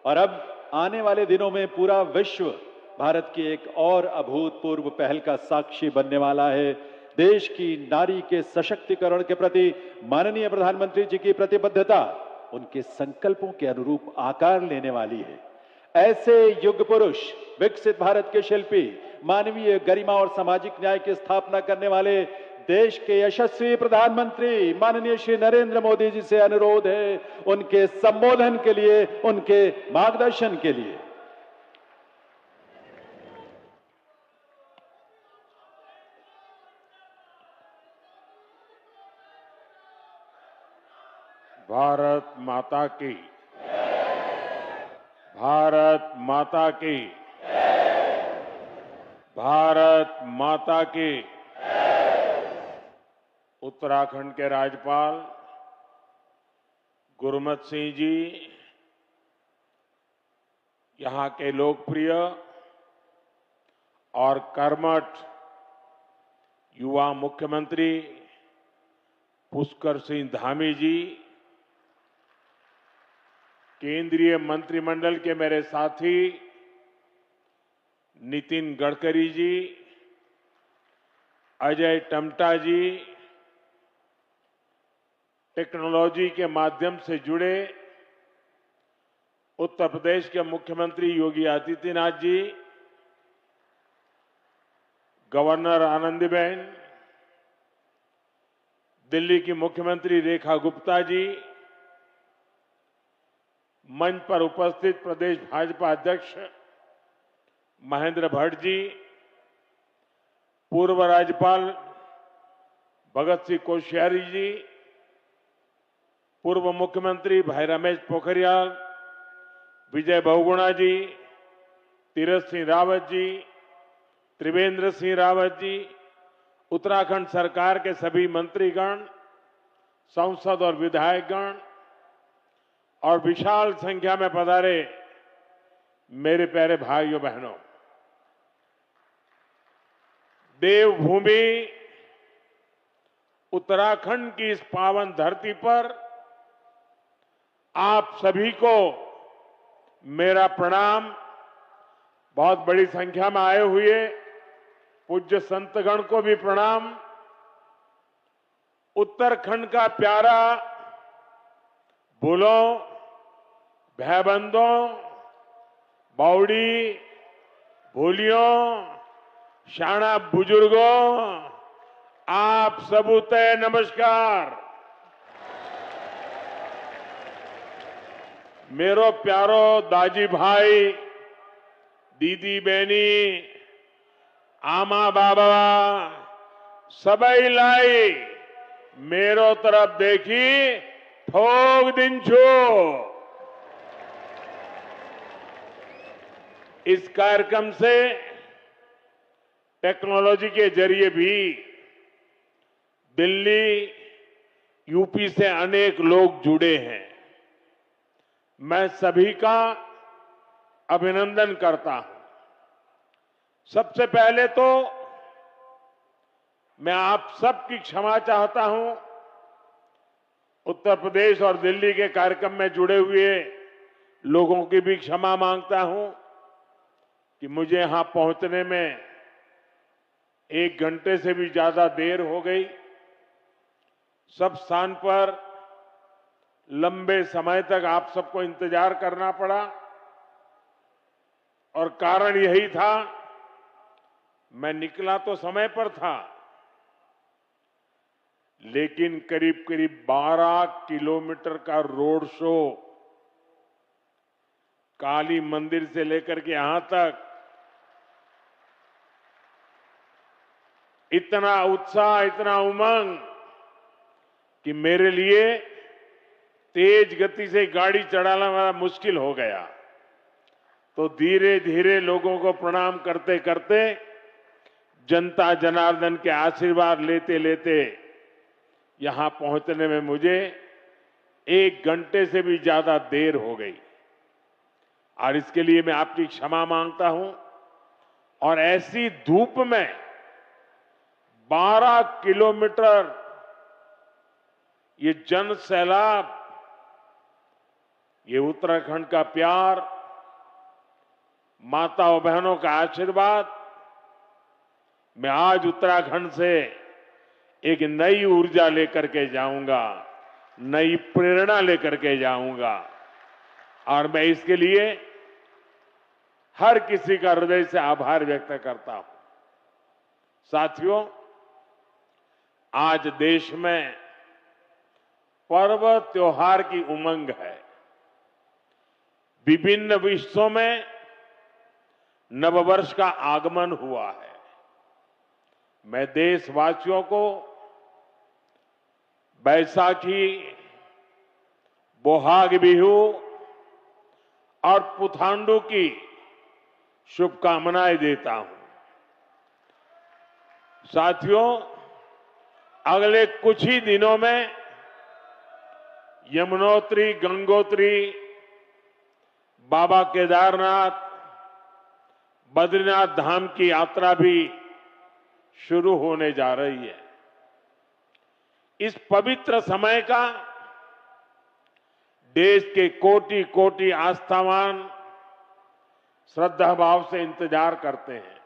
और अब आने वाले दिनों में पूरा विश्व भारत की एक और अभूतपूर्व पहल का साक्षी बनने वाला है। देश की नारी के सशक्तिकरण के प्रति माननीय प्रधानमंत्री जी की प्रतिबद्धता उनके संकल्पों के अनुरूप आकार लेने वाली है। ऐसे युग पुरुष, विकसित भारत के शिल्पी, मानवीय गरिमा और सामाजिक न्याय की स्थापना करने वाले देश के यशस्वी प्रधानमंत्री माननीय श्री नरेंद्र मोदी जी से अनुरोध है, उनके संबोधन के लिए, उनके मार्गदर्शन के लिए। भारत माता की, भारत माता की, भारत माता की। उत्तराखंड के राज्यपाल गुरमत सिंह जी, यहां के लोकप्रिय और कर्मठ युवा मुख्यमंत्री पुष्कर सिंह धामी जी, केंद्रीय मंत्रिमंडल के मेरे साथी नितिन गडकरी जी, अजय टम्टा जी, टेक्नोलॉजी के माध्यम से जुड़े उत्तर प्रदेश के मुख्यमंत्री योगी आदित्यनाथ जी, गवर्नर आनंदीबेन, दिल्ली की मुख्यमंत्री रेखा गुप्ता जी, मंच पर उपस्थित प्रदेश भाजपा अध्यक्ष महेंद्र भट्ट जी, पूर्व राज्यपाल भगत सिंह कोश्यारी जी, पूर्व मुख्यमंत्री भाई रमेश पोखरियाल, विजय बहुगुणा जी, तीरथ सिंह रावत जी, त्रिवेंद्र सिंह रावत जी, उत्तराखंड सरकार के सभी मंत्रीगण, सांसद और विधायकगण और विशाल संख्या में पधारे मेरे प्यारे भाइयों बहनों, देवभूमि उत्तराखंड की इस पावन धरती पर आप सभी को मेरा प्रणाम। बहुत बड़ी संख्या में आए हुए पूज्य संतगण को भी प्रणाम। उत्तराखंड का प्यारा बोलो, भाईबंधों, बावड़ी, भोलियों, शाना बुजुर्गों, आप सबूते नमस्कार। मेरो प्यारो दाजी भाई, दीदी बहनी, आमा बाबा सबई लाई मेरो तरफ देखी ठोक दिन छो। इस कार्यक्रम से टेक्नोलॉजी के जरिए भी दिल्ली, यूपी से अनेक लोग जुड़े हैं। मैं सभी का अभिनंदन करता हूं। सबसे पहले तो मैं आप सबकी क्षमा चाहता हूं। उत्तर प्रदेश और दिल्ली के कार्यक्रम में जुड़े हुए लोगों की भी क्षमा मांगता हूं कि मुझे यहां पहुंचने में 1 घंटे से भी ज्यादा देर हो गई। सब स्थान पर लंबे समय तक आप सबको इंतजार करना पड़ा और कारण यही था, मैं निकला तो समय पर था, लेकिन करीब करीब 12 किलोमीटर का रोड शो काली मंदिर से लेकर के यहां तक, इतना उत्साह, इतना उमंग कि मेरे लिए तेज गति से गाड़ी चलाना बड़ा मुश्किल हो गया। तो धीरे धीरे लोगों को प्रणाम करते करते, जनता जनार्दन के आशीर्वाद लेते लेते यहां पहुंचने में मुझे 1 घंटे से भी ज्यादा देर हो गई और इसके लिए मैं आपकी क्षमा मांगता हूं। और ऐसी धूप में 12 किलोमीटर ये जन सैलाब, ये उत्तराखंड का प्यार, माताओं बहनों का आशीर्वाद, मैं आज उत्तराखंड से एक नई ऊर्जा लेकर के जाऊंगा, नई प्रेरणा लेकर के जाऊंगा और मैं इसके लिए हर किसी का हृदय से आभार व्यक्त करता हूं। साथियों, आज देश में पर्व त्योहार की उमंग है। विभिन्न विश्वों में नववर्ष का आगमन हुआ है। मैं देशवासियों को बैसाखी, बोहाग बिहू और पुथांडु की शुभकामनाएं देता हूं। साथियों, अगले कुछ ही दिनों में यमुनोत्री, गंगोत्री, बाबा केदारनाथ, बद्रीनाथ धाम की यात्रा भी शुरू होने जा रही है। इस पवित्र समय का देश के कोटि कोटि आस्थावान श्रद्धा भाव से इंतजार करते हैं।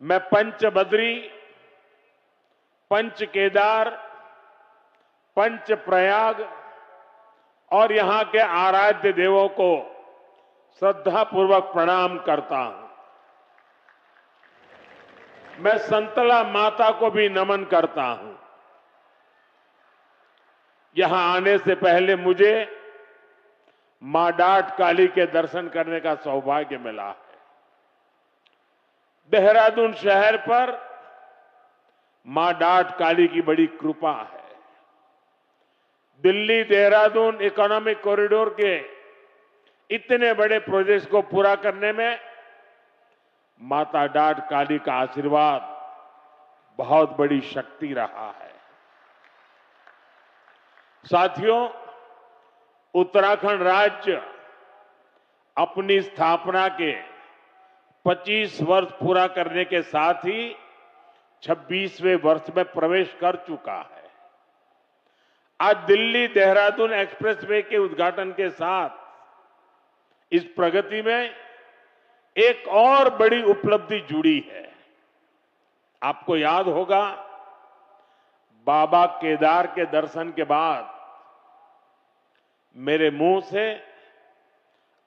मैं पंच बद्री, पंच केदार, पंच प्रयाग और यहां के आराध्य देवों को श्रद्धापूर्वक प्रणाम करता हूं। मैं संतला माता को भी नमन करता हूं। यहां आने से पहले मुझे मां डाट काली के दर्शन करने का सौभाग्य मिला है। देहरादून शहर पर मां डाट काली की बड़ी कृपा है। दिल्ली देहरादून इकोनॉमिक कॉरिडोर के इतने बड़े प्रोजेक्ट्स को पूरा करने में माता डाट काली का आशीर्वाद बहुत बड़ी शक्ति रहा है। साथियों, उत्तराखंड राज्य अपनी स्थापना के 25 वर्ष पूरा करने के साथ ही 26वें वर्ष में प्रवेश कर चुका है। आज दिल्ली देहरादून एक्सप्रेसवे के उद्घाटन के साथ इस प्रगति में एक और बड़ी उपलब्धि जुड़ी है। आपको याद होगा, बाबा केदार के दर्शन के बाद मेरे मुंह से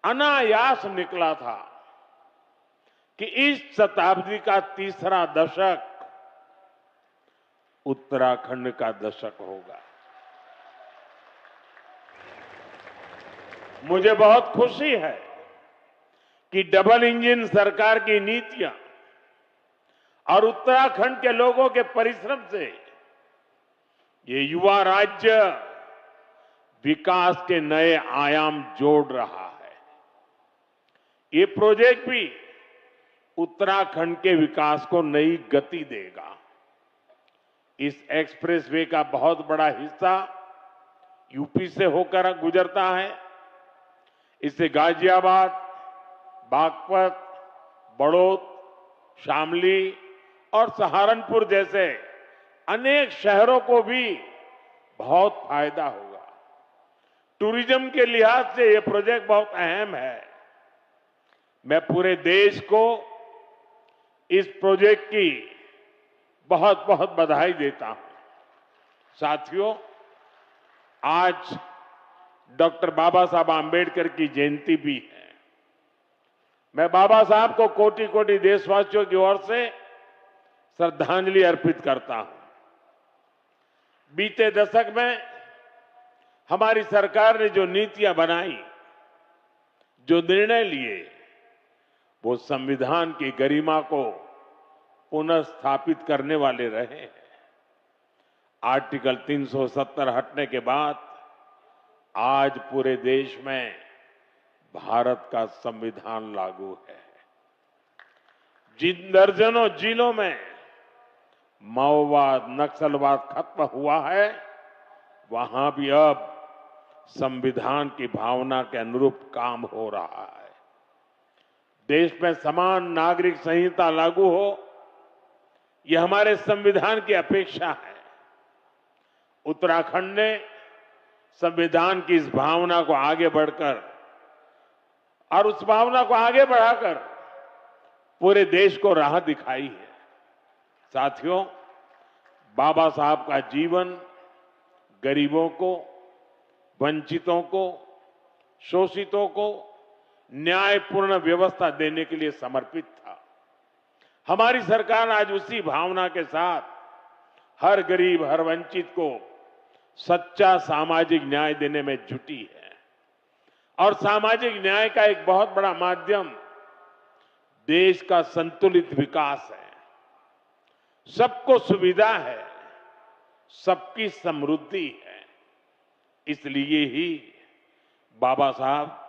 अनायास निकला था कि इस शताब्दी का तीसरा दशक उत्तराखंड का दशक होगा। मुझे बहुत खुशी है कि डबल इंजन सरकार की नीतियां और उत्तराखंड के लोगों के परिश्रम से ये युवा राज्य विकास के नए आयाम जोड़ रहा है। ये प्रोजेक्ट भी उत्तराखंड के विकास को नई गति देगा। इस एक्सप्रेसवे का बहुत बड़ा हिस्सा यूपी से होकर गुजरता है। इससे गाजियाबाद, बागपत, बड़ौद, शामली और सहारनपुर जैसे अनेक शहरों को भी बहुत फायदा होगा। टूरिज्म के लिहाज से यह प्रोजेक्ट बहुत अहम है। मैं पूरे देश को इस प्रोजेक्ट की बहुत बहुत बधाई देता हूं। साथियों, आज डॉक्टर बाबा साहब आंबेडकर की जयंती भी है। मैं बाबा साहब को कोटि कोटि देशवासियों की ओर से श्रद्धांजलि अर्पित करता हूं। बीते दशक में हमारी सरकार ने जो नीतियां बनाई, जो निर्णय लिए, वो संविधान की गरिमा को पुनर्स्थापित करने वाले रहे हैं। आर्टिकल 370 हटने के बाद आज पूरे देश में भारत का संविधान लागू है। जिन दर्जनों जिलों में माओवाद, नक्सलवाद खत्म हुआ है, वहां भी अब संविधान की भावना के अनुरूप काम हो रहा है। देश में समान नागरिक संहिता लागू हो, ये हमारे संविधान की अपेक्षा है। उत्तराखंड ने संविधान की इस भावना को आगे बढ़कर और उस भावना को आगे बढ़ाकर पूरे देश को राह दिखाई है। साथियों, बाबा साहब का जीवन गरीबों को, वंचितों को, शोषितों को न्यायपूर्ण व्यवस्था देने के लिए समर्पित था। हमारी सरकार आज उसी भावना के साथ हर गरीब, हर वंचित को सच्चा सामाजिक न्याय देने में जुटी है। और सामाजिक न्याय का एक बहुत बड़ा माध्यम देश का संतुलित विकास है। सबको सुविधा है, सबकी समृद्धि है। इसलिए ही बाबा साहब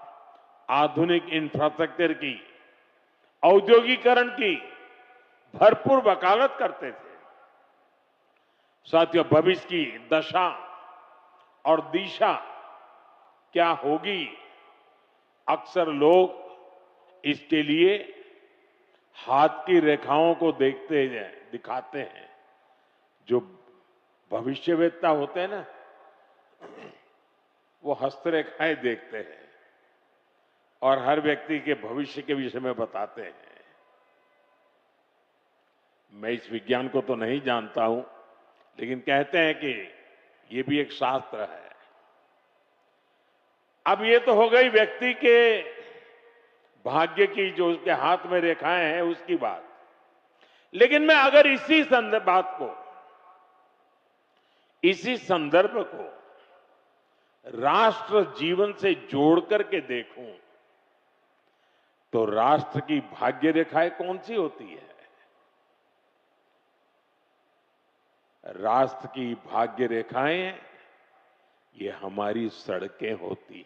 आधुनिक इंफ्रास्ट्रक्चर की, औद्योगिकरण की भरपूर वकालत करते थे। साथियों, भविष्य की दशा और दिशा क्या होगी, अक्सर लोग इसके लिए हाथ की रेखाओं को दिखाते हैं। जो भविष्यवेत्ता होते हैं ना, वो हस्तरेखाएं देखते हैं और हर व्यक्ति के भविष्य के विषय में बताते हैं। मैं इस विज्ञान को तो नहीं जानता हूं, लेकिन कहते हैं कि ये भी एक शास्त्र है। अब ये तो हो गई व्यक्ति के भाग्य की, जो उसके हाथ में रेखाएं हैं उसकी बात। लेकिन मैं अगर इसी संदर्भ को राष्ट्र जीवन से जोड़ करके देखूं, तो राष्ट्र की भाग्य रेखाएं कौन सी होती है? राष्ट्र की भाग्य रेखाएं ये हमारी सड़कें होती हैं,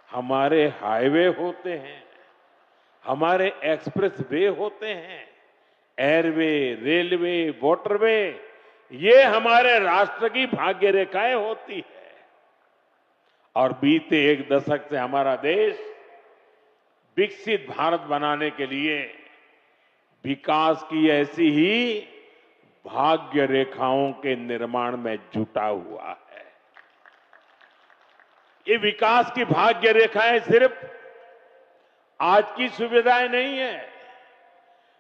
हमारे हाईवे होते हैं, हमारे एक्सप्रेस वे होते हैं, एयरवे, रेलवे, वाटरवे, ये हमारे राष्ट्र की भाग्य रेखाएं होती है। और बीते एक दशक से हमारा देश विकसित भारत बनाने के लिए विकास की ऐसी ही भाग्य रेखाओं के निर्माण में जुटा हुआ है। ये विकास की भाग्य रेखाएं सिर्फ आज की सुविधाएं नहीं है,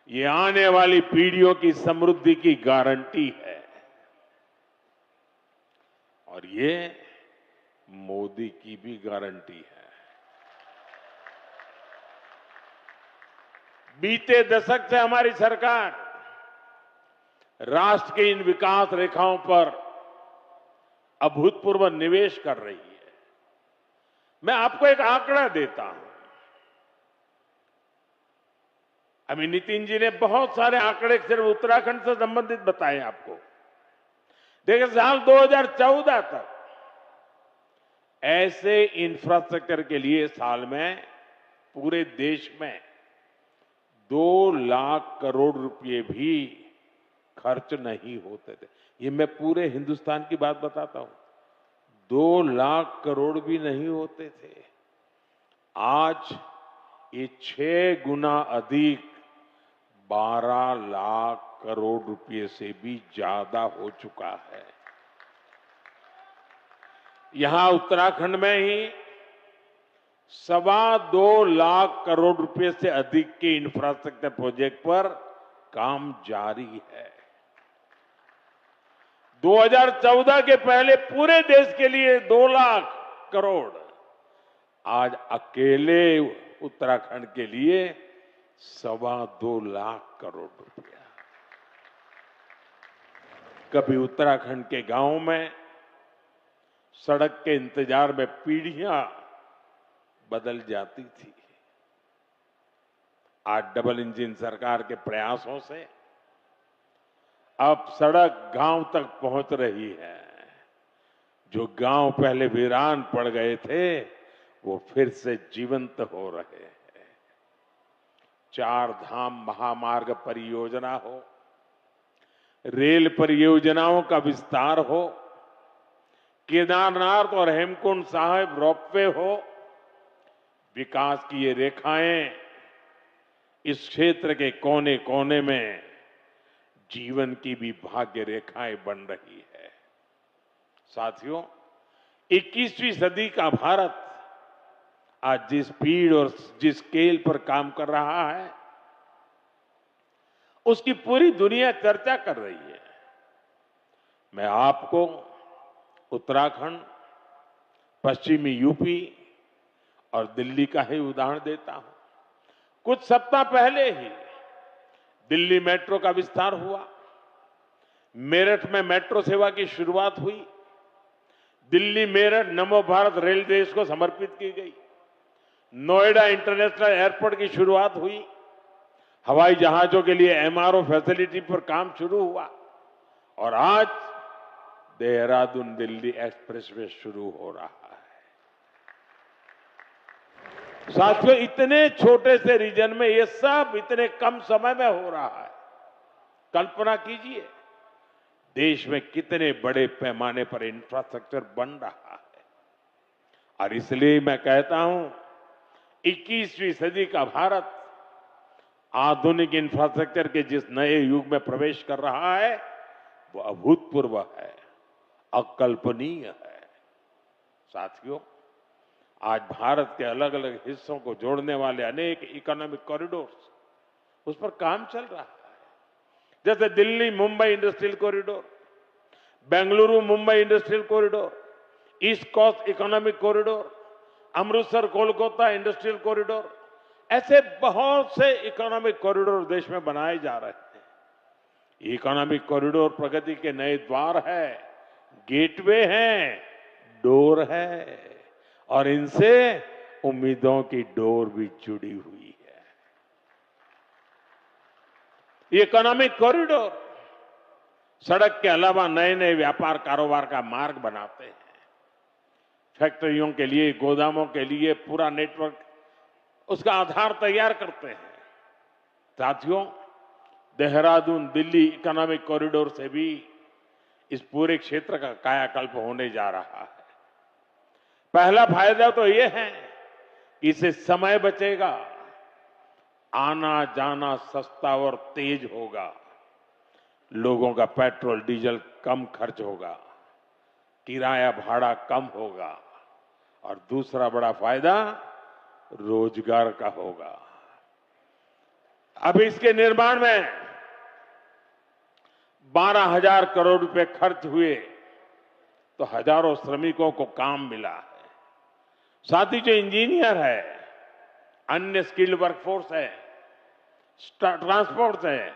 ये आने वाली पीढ़ियों की समृद्धि की गारंटी है। और ये मोदी की भी गारंटी है। बीते दशक से हमारी सरकार राष्ट्र के इन विकास रेखाओं पर अभूतपूर्व निवेश कर रही है। मैं आपको एक आंकड़ा देता हूं। अभी नितिन जी ने बहुत सारे आंकड़े सिर्फ उत्तराखंड से संबंधित बताए आपको। देखिए, साल 2014 तक ऐसे इंफ्रास्ट्रक्चर के लिए साल में पूरे देश में 2 लाख करोड़ रुपए भी खर्च नहीं होते थे। ये मैं पूरे हिंदुस्तान की बात बताता हूं। 2 लाख करोड़ भी नहीं होते थे। आज ये 6 गुना अधिक 12 लाख करोड़ रुपए से भी ज्यादा हो चुका है। यहां उत्तराखंड में ही 2.25 लाख करोड़ रुपए से अधिक के इंफ्रास्ट्रक्चर प्रोजेक्ट पर काम जारी है। 2014 के पहले पूरे देश के लिए 2 लाख करोड़, आज अकेले उत्तराखंड के लिए 2.25 लाख करोड़ रुपया। कभी उत्तराखंड के गांव में सड़क के इंतजार में पीढ़ियां बदल जाती थी। आज डबल इंजन सरकार के प्रयासों से अब सड़क गांव तक पहुंच रही है। जो गांव पहले वीरान पड़ गए थे, वो फिर से जीवंत हो रहे हैं। 4 धाम महामार्ग परियोजना हो, रेल परियोजनाओं का विस्तार हो, केदारनाथ और हेमकुंड साहिब रोपवे हो, विकास की ये रेखाएं इस क्षेत्र के कोने कोने में जीवन की भी भाग्य रेखाएं बन रही है। साथियों, 21वीं सदी का भारत आज जिस स्पीड और जिस स्केल पर काम कर रहा है, उसकी पूरी दुनिया चर्चा कर रही है। मैं आपको उत्तराखंड, पश्चिमी यूपी और दिल्ली का ही उदाहरण देता हूं। कुछ सप्ताह पहले ही दिल्ली मेट्रो का विस्तार हुआ, मेरठ में मेट्रो सेवा की शुरुआत हुई, दिल्ली मेरठ नमो भारत रेल देश को समर्पित की गई, नोएडा इंटरनेशनल एयरपोर्ट की शुरुआत हुई, हवाई जहाजों के लिए एमआरओ फैसिलिटी पर काम शुरू हुआ और आज देहरादून दिल्ली एक्सप्रेसवे शुरू हो रहा है। साथियों, इतने छोटे से रीजन में ये सब इतने कम समय में हो रहा है। कल्पना कीजिए देश में कितने बड़े पैमाने पर इंफ्रास्ट्रक्चर बन रहा है। और इसलिए मैं कहता हूं 21वीं सदी का भारत आधुनिक इंफ्रास्ट्रक्चर के जिस नए युग में प्रवेश कर रहा है वो अभूतपूर्व है, अकल्पनीय है। साथियों, आज भारत के अलग अलग हिस्सों को जोड़ने वाले अनेक इकोनॉमिक कॉरिडोर्स, उस पर काम चल रहा है। जैसे Delhi Mumbai industrial corridor, Bengaluru Mumbai industrial corridor, east coast economic corridor, Amritsar Kolkata industrial corridor, ऐसे बहुत से इकोनॉमिक कॉरिडोर देश में बनाए जा रहे हैं। इकोनॉमिक कॉरिडोर प्रगति के नए द्वार है, गेटवे हैं, डोर है और इनसे उम्मीदों की डोर भी जुड़ी हुई है। ये इकोनॉमिक कॉरिडोर सड़क के अलावा नए नए व्यापार कारोबार का मार्ग बनाते हैं। फैक्ट्रियों के लिए, गोदामों के लिए पूरा नेटवर्क, उसका आधार तैयार करते हैं। साथियों, देहरादून दिल्ली इकोनॉमिक कॉरिडोर से भी इस पूरे क्षेत्र का कायाकल्प होने जा रहा है। पहला फायदा तो यह है कि इससे समय बचेगा, आना जाना सस्ता और तेज होगा, लोगों का पेट्रोल डीजल कम खर्च होगा, किराया भाड़ा कम होगा और दूसरा बड़ा फायदा रोजगार का होगा। अब इसके निर्माण में 12,000 करोड़ रुपए खर्च हुए तो हजारों श्रमिकों को काम मिला है। साथ ही जो इंजीनियर है, अन्य स्किल्ड वर्कफोर्स है, ट्रांसपोर्ट है,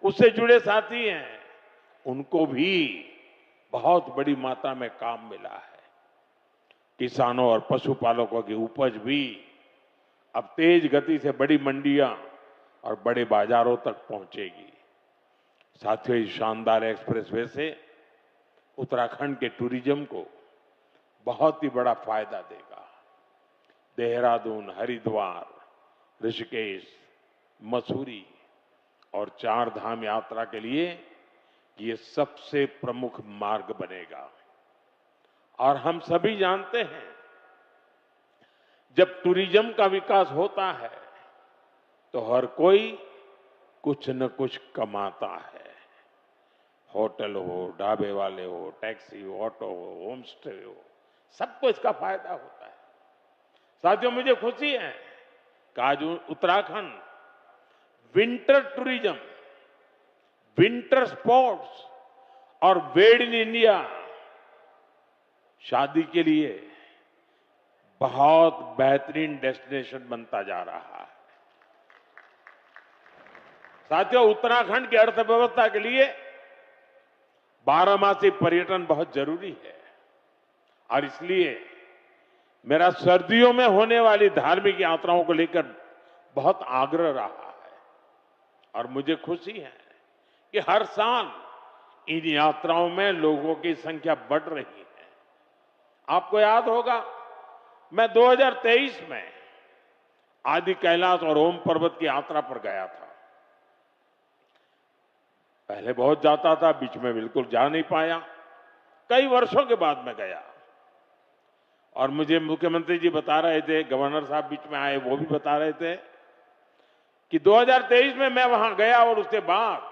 उससे जुड़े साथी हैं, उनको भी बहुत बड़ी मात्रा में काम मिला है। किसानों और पशुपालकों की उपज भी अब तेज गति से बड़ी मंडियां और बड़े बाजारों तक पहुंचेगी। साथियों, इस शानदार एक्सप्रेसवे से उत्तराखंड के टूरिज्म को बहुत ही बड़ा फायदा देगा। देहरादून, हरिद्वार, ऋषिकेश, मसूरी और 4 धाम यात्रा के लिए ये सबसे प्रमुख मार्ग बनेगा। और हम सभी जानते हैं, जब टूरिज्म का विकास होता है तो हर कोई कुछ न कुछ कमाता है। होटल हो, ढाबे वाले हो, टैक्सी हो, ऑटो हो, होम स्टे हो, सबको इसका फायदा होता है। साथियों, मुझे खुशी है कि आज Uttarakhand winter tourism, winter sports और मेड इन इंडिया शादी के लिए बहुत बेहतरीन डेस्टिनेशन बनता जा रहा है। साथियों, उत्तराखंड की अर्थव्यवस्था के लिए 12मासी पर्यटन बहुत जरूरी है और इसलिए मेरा सर्दियों में होने वाली धार्मिक यात्राओं को लेकर बहुत आग्रह रहा है और मुझे खुशी है कि हर साल इन यात्राओं में लोगों की संख्या बढ़ रही है। आपको याद होगा, मैं 2023 में आदि कैलाश और ओम पर्वत की यात्रा पर गया था। पहले बहुत जाता था, बीच में बिल्कुल जा नहीं पाया, कई वर्षों के बाद मैं गया और मुझे मुख्यमंत्री जी बता रहे थे, गवर्नर साहब बीच में आए, वो भी बता रहे थे कि 2023 में मैं वहां गया और उसके बाद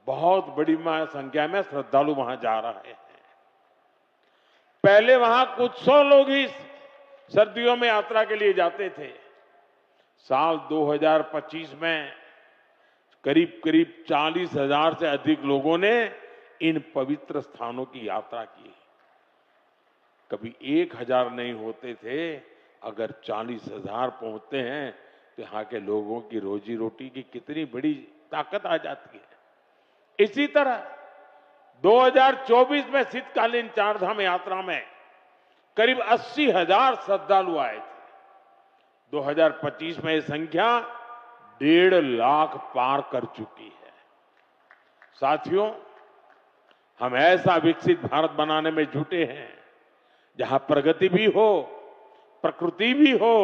बहुत बड़ी संख्या में श्रद्धालु वहां जा रहे हैं। पहले वहां कुछ 100 लोग ही सर्दियों में यात्रा के लिए जाते थे। साल 2025 में करीब करीब 40,000 से अधिक लोगों ने इन पवित्र स्थानों की यात्रा की। कभी 1,000 नहीं होते थे, अगर 40,000 पहुंचते हैं तो यहाँ के लोगों की रोजी रोटी की कितनी बड़ी ताकत आ जाती है। इसी तरह 2024 में शीतकालीन चारधाम यात्रा में करीब 80,000 श्रद्धालु आए थे। 2025 में ये संख्या 1.5 लाख पार कर चुकी है। साथियों, हम ऐसा विकसित भारत बनाने में जुटे हैं जहां प्रगति भी हो, प्रकृति भी हो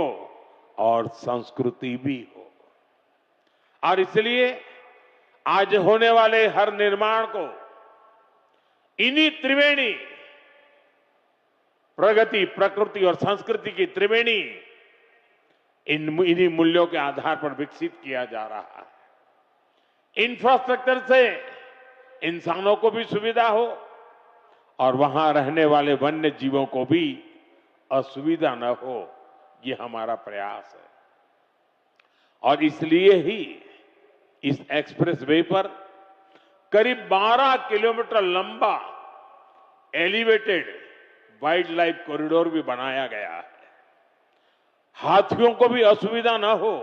और संस्कृति भी हो। और इसलिए आज होने वाले हर निर्माण को इन्हीं त्रिवेणी, प्रगति, प्रकृति और संस्कृति की त्रिवेणी, इन्हीं मूल्यों के आधार पर विकसित किया जा रहा है। इंफ्रास्ट्रक्चर से इंसानों को भी सुविधा हो और वहां रहने वाले वन्य जीवों को भी असुविधा न हो, ये हमारा प्रयास है। और इसलिए ही इस एक्सप्रेसवे पर करीब 12 किलोमीटर लंबा एलिवेटेड वाइल्ड लाइफ कॉरिडोर भी बनाया गया है। हाथियों को भी असुविधा न हो,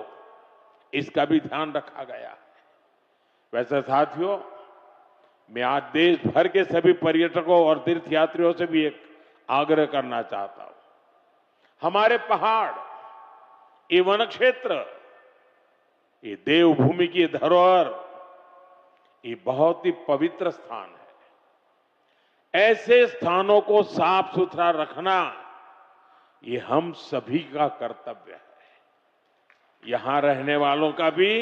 इसका भी ध्यान रखा गया है। वैसे साथियों, मैं आज देश भर के सभी पर्यटकों और तीर्थयात्रियों से भी एक आग्रह करना चाहता हूं। हमारे पहाड़, ये वन क्षेत्र, ये देवभूमि की धरोहर, ये बहुत ही पवित्र स्थान है। ऐसे स्थानों को साफ सुथरा रखना ये हम सभी का कर्तव्य है, यहां रहने वालों का भी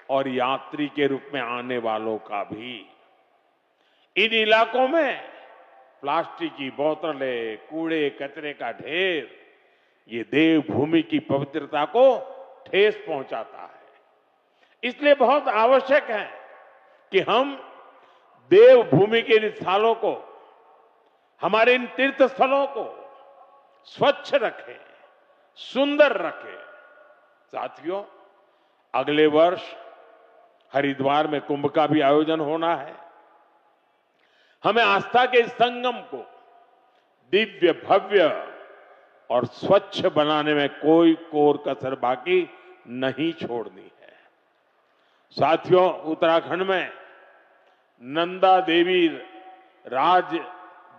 और यात्री के रूप में आने वालों का भी। इन इलाकों में प्लास्टिक की बोतलें, कूड़े कचरे का ढेर, ये देवभूमि की पवित्रता को ठेस पहुंचाता है। इसलिए बहुत आवश्यक है कि हम देवभूमि के इन स्थलों को, हमारे इन तीर्थ स्थलों को स्वच्छ रखें, सुंदर रखें। साथियों, अगले वर्ष हरिद्वार में कुंभ का भी आयोजन होना है। हमें आस्था के इस संगम को दिव्य, भव्य और स्वच्छ बनाने में कोई कोर कसर बाकी नहीं छोड़नी है। साथियों, उत्तराखंड में नंदा देवी राज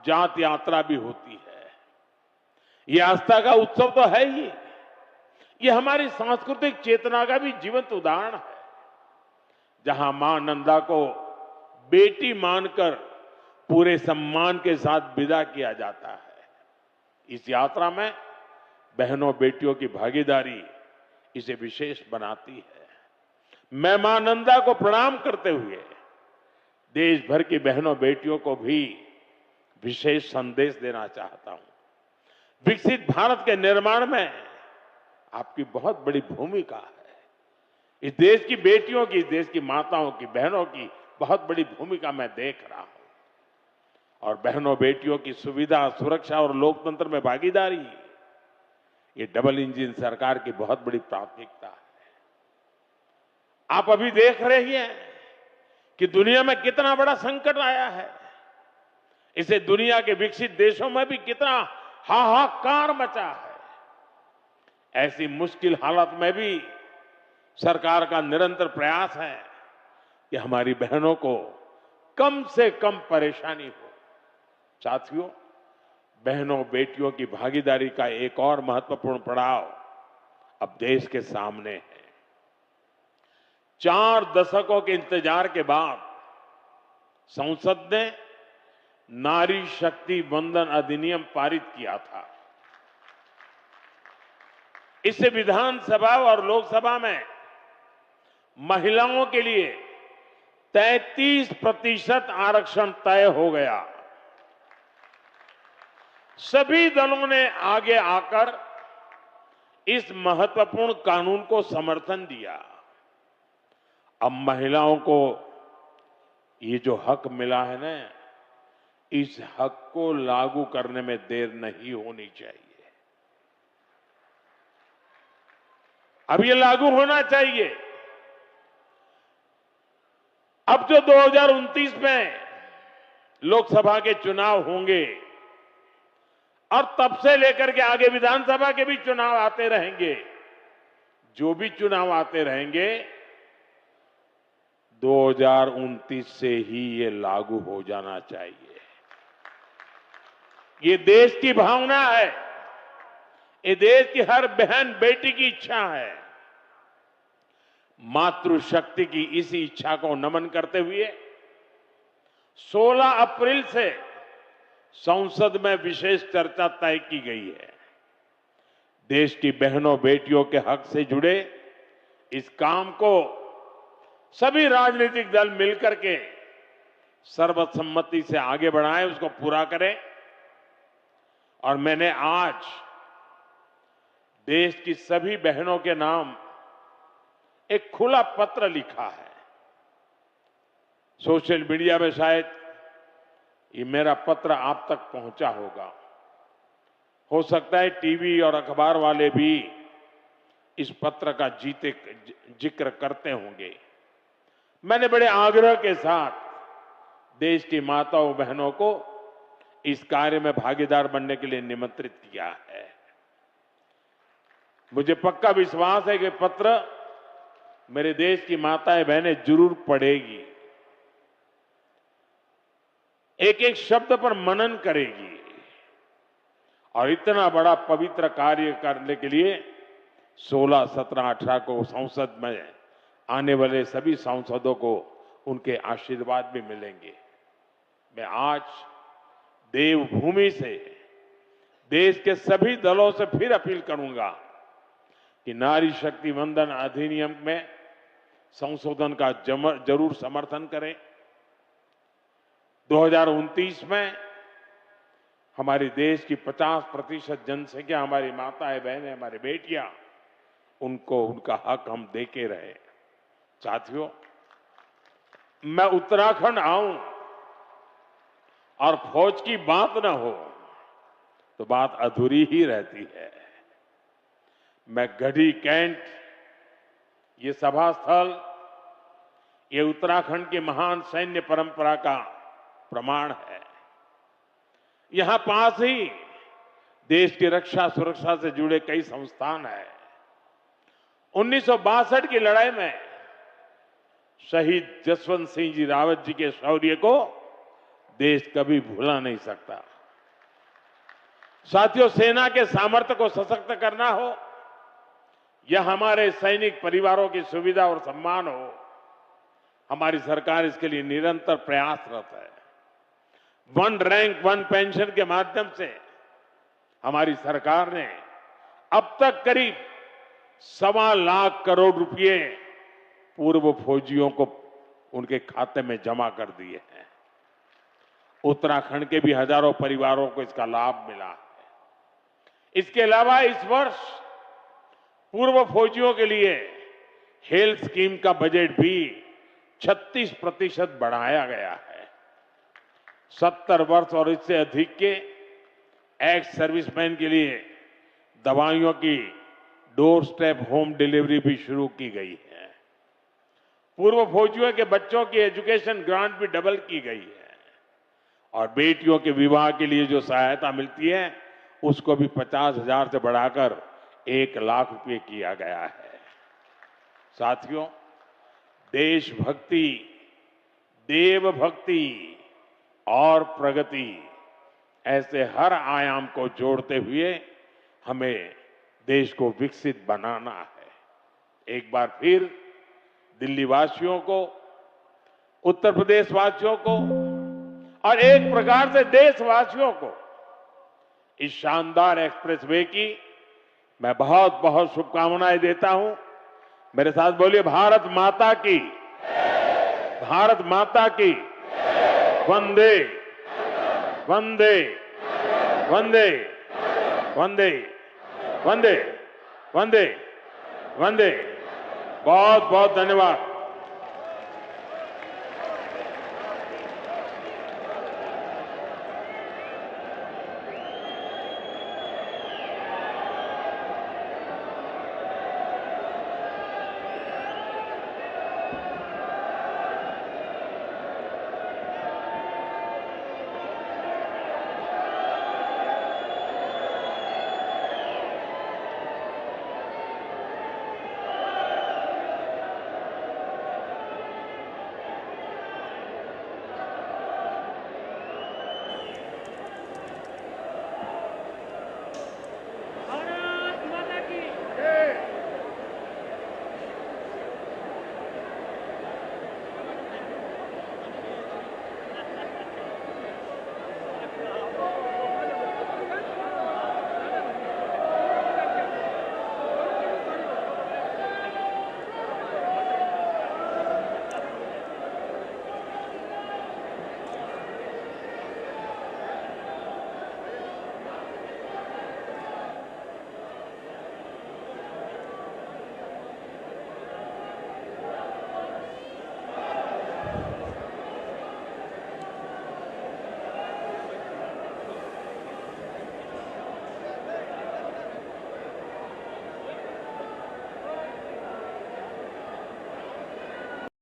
जात यात्रा भी होती है। यह आस्था का उत्सव तो है ही, यह हमारी सांस्कृतिक चेतना का भी जीवंत उदाहरण है, जहां मां नंदा को बेटी मानकर पूरे सम्मान के साथ विदा किया जाता है। इस यात्रा में बहनों बेटियों की भागीदारी इसे विशेष बनाती है। मैं मां नंदा को प्रणाम करते हुए देश भर की बहनों बेटियों को भी विशेष संदेश देना चाहता हूं। विकसित भारत के निर्माण में आपकी बहुत बड़ी भूमिका है। इस देश की बेटियों की, इस देश की माताओं की, बहनों की बहुत बड़ी भूमिका मैं देख रहा हूं। और बहनों बेटियों की सुविधा, सुरक्षा और लोकतंत्र में भागीदारी, ये डबल इंजन सरकार की बहुत बड़ी प्राथमिकता है। आप अभी देख रहे हैं कि दुनिया में कितना बड़ा संकट आया है। इसे दुनिया के विकसित देशों में भी कितना हाहाकार मचा है। ऐसी मुश्किल हालत में भी सरकार का निरंतर प्रयास है कि हमारी बहनों को कम से कम परेशानी हो। साथियों, बहनों बेटियों की भागीदारी का एक और महत्वपूर्ण पड़ाव अब देश के सामने है। 4 दशकों के इंतजार के बाद संसद ने नारी शक्ति वंदन अधिनियम पारित किया था। इससे विधानसभा और लोकसभा में महिलाओं के लिए 33% आरक्षण तय हो गया। सभी दलों ने आगे आकर इस महत्वपूर्ण कानून को समर्थन दिया। अब महिलाओं को ये जो हक मिला है ना, इस हक को लागू करने में देर नहीं होनी चाहिए। अब ये लागू होना चाहिए। अब जो 2029 में लोकसभा के चुनाव होंगे और तब से लेकर के आगे विधानसभा के भी चुनाव आते रहेंगे, जो भी चुनाव आते रहेंगे 2029 से ही ये लागू हो जाना चाहिए। ये देश की भावना है, ये देश की हर बहन बेटी की इच्छा है। मातृशक्ति की इसी इच्छा को नमन करते हुए 16 अप्रैल से संसद में विशेष चर्चा तय की गई है। देश की बहनों बेटियों के हक से जुड़े इस काम को सभी राजनीतिक दल मिलकर के सर्वसम्मति से आगे बढ़ाएं, उसको पूरा करें। और मैंने आज देश की सभी बहनों के नाम एक खुला पत्र लिखा है। सोशल मीडिया में शायद ये मेरा पत्र आप तक पहुंचा होगा। हो सकता है टीवी और अखबार वाले भी इस पत्र का जिक्र करते होंगे। मैंने बड़े आग्रह के साथ देश की माताओं बहनों को इस कार्य में भागीदार बनने के लिए निमंत्रित किया है। मुझे पक्का विश्वास है कि पत्र मेरे देश की माताएं बहनें जरूर पढ़ेगी, एक एक शब्द पर मनन करेगी और इतना बड़ा पवित्र कार्य करने के लिए 16, 17, 18 को संसद में आने वाले सभी सांसदों को उनके आशीर्वाद भी मिलेंगे। मैं आज देवभूमि से देश के सभी दलों से फिर अपील करूंगा कि नारी शक्ति वंदन अधिनियम में संशोधन का जरूर समर्थन करें। 2029 में हमारे देश की 50% जनसंख्या हमारी माताएं बहनें हमारी बेटियां, उनको उनका हक हम देके रहे। साथियों, मैं उत्तराखंड आऊं और फौज की बात ना हो तो बात अधूरी ही रहती है। मैं गढ़ी कैंट, ये सभा स्थल, ये उत्तराखंड की महान सैन्य परंपरा का प्रमाण है। यहां पास ही देश की रक्षा सुरक्षा से जुड़े कई संस्थान हैं। 1962 की लड़ाई में शहीद जसवंत सिंह जी रावत जी के शौर्य को देश कभी भुला नहीं सकता। साथियों, सेना के सामर्थ्य को सशक्त करना हो या हमारे सैनिक परिवारों की सुविधा और सम्मान हो, हमारी सरकार इसके लिए निरंतर प्रयासरत है। वन रैंक वन पेंशन के माध्यम से हमारी सरकार ने अब तक करीब 1.25 लाख करोड़ रुपए पूर्व फौजियों को उनके खाते में जमा कर दिए हैं। उत्तराखंड के भी हजारों परिवारों को इसका लाभ मिला है। इसके अलावा इस वर्ष पूर्व फौजियों के लिए हेल्थ स्कीम का बजट भी 36% बढ़ाया गया है। 70 वर्ष और इससे अधिक के एक्स सर्विसमैन के लिए दवाइयों की डोर स्टेप होम डिलीवरी भी शुरू की गई है। पूर्व फौजियों के बच्चों की एजुकेशन ग्रांट भी डबल की गई है और बेटियों के विवाह के लिए जो सहायता मिलती है उसको भी 50,000 से बढ़ाकर 1 लाख रुपए किया गया है। साथियों, देशभक्ति, देवभक्ति और प्रगति, ऐसे हर आयाम को जोड़ते हुए हमें देश को विकसित बनाना है। एक बार फिर दिल्ली वासियों को, उत्तर प्रदेश वासियों को और एक प्रकार से देशवासियों को इस शानदार एक्सप्रेसवे की मैं बहुत बहुत शुभकामनाएं देता हूं। मेरे साथ बोलिए, भारत माता की, भारत माता की, वंदे वंदे वंदे वंदे वंदे वंदे वंदे। बहुत बहुत धन्यवाद।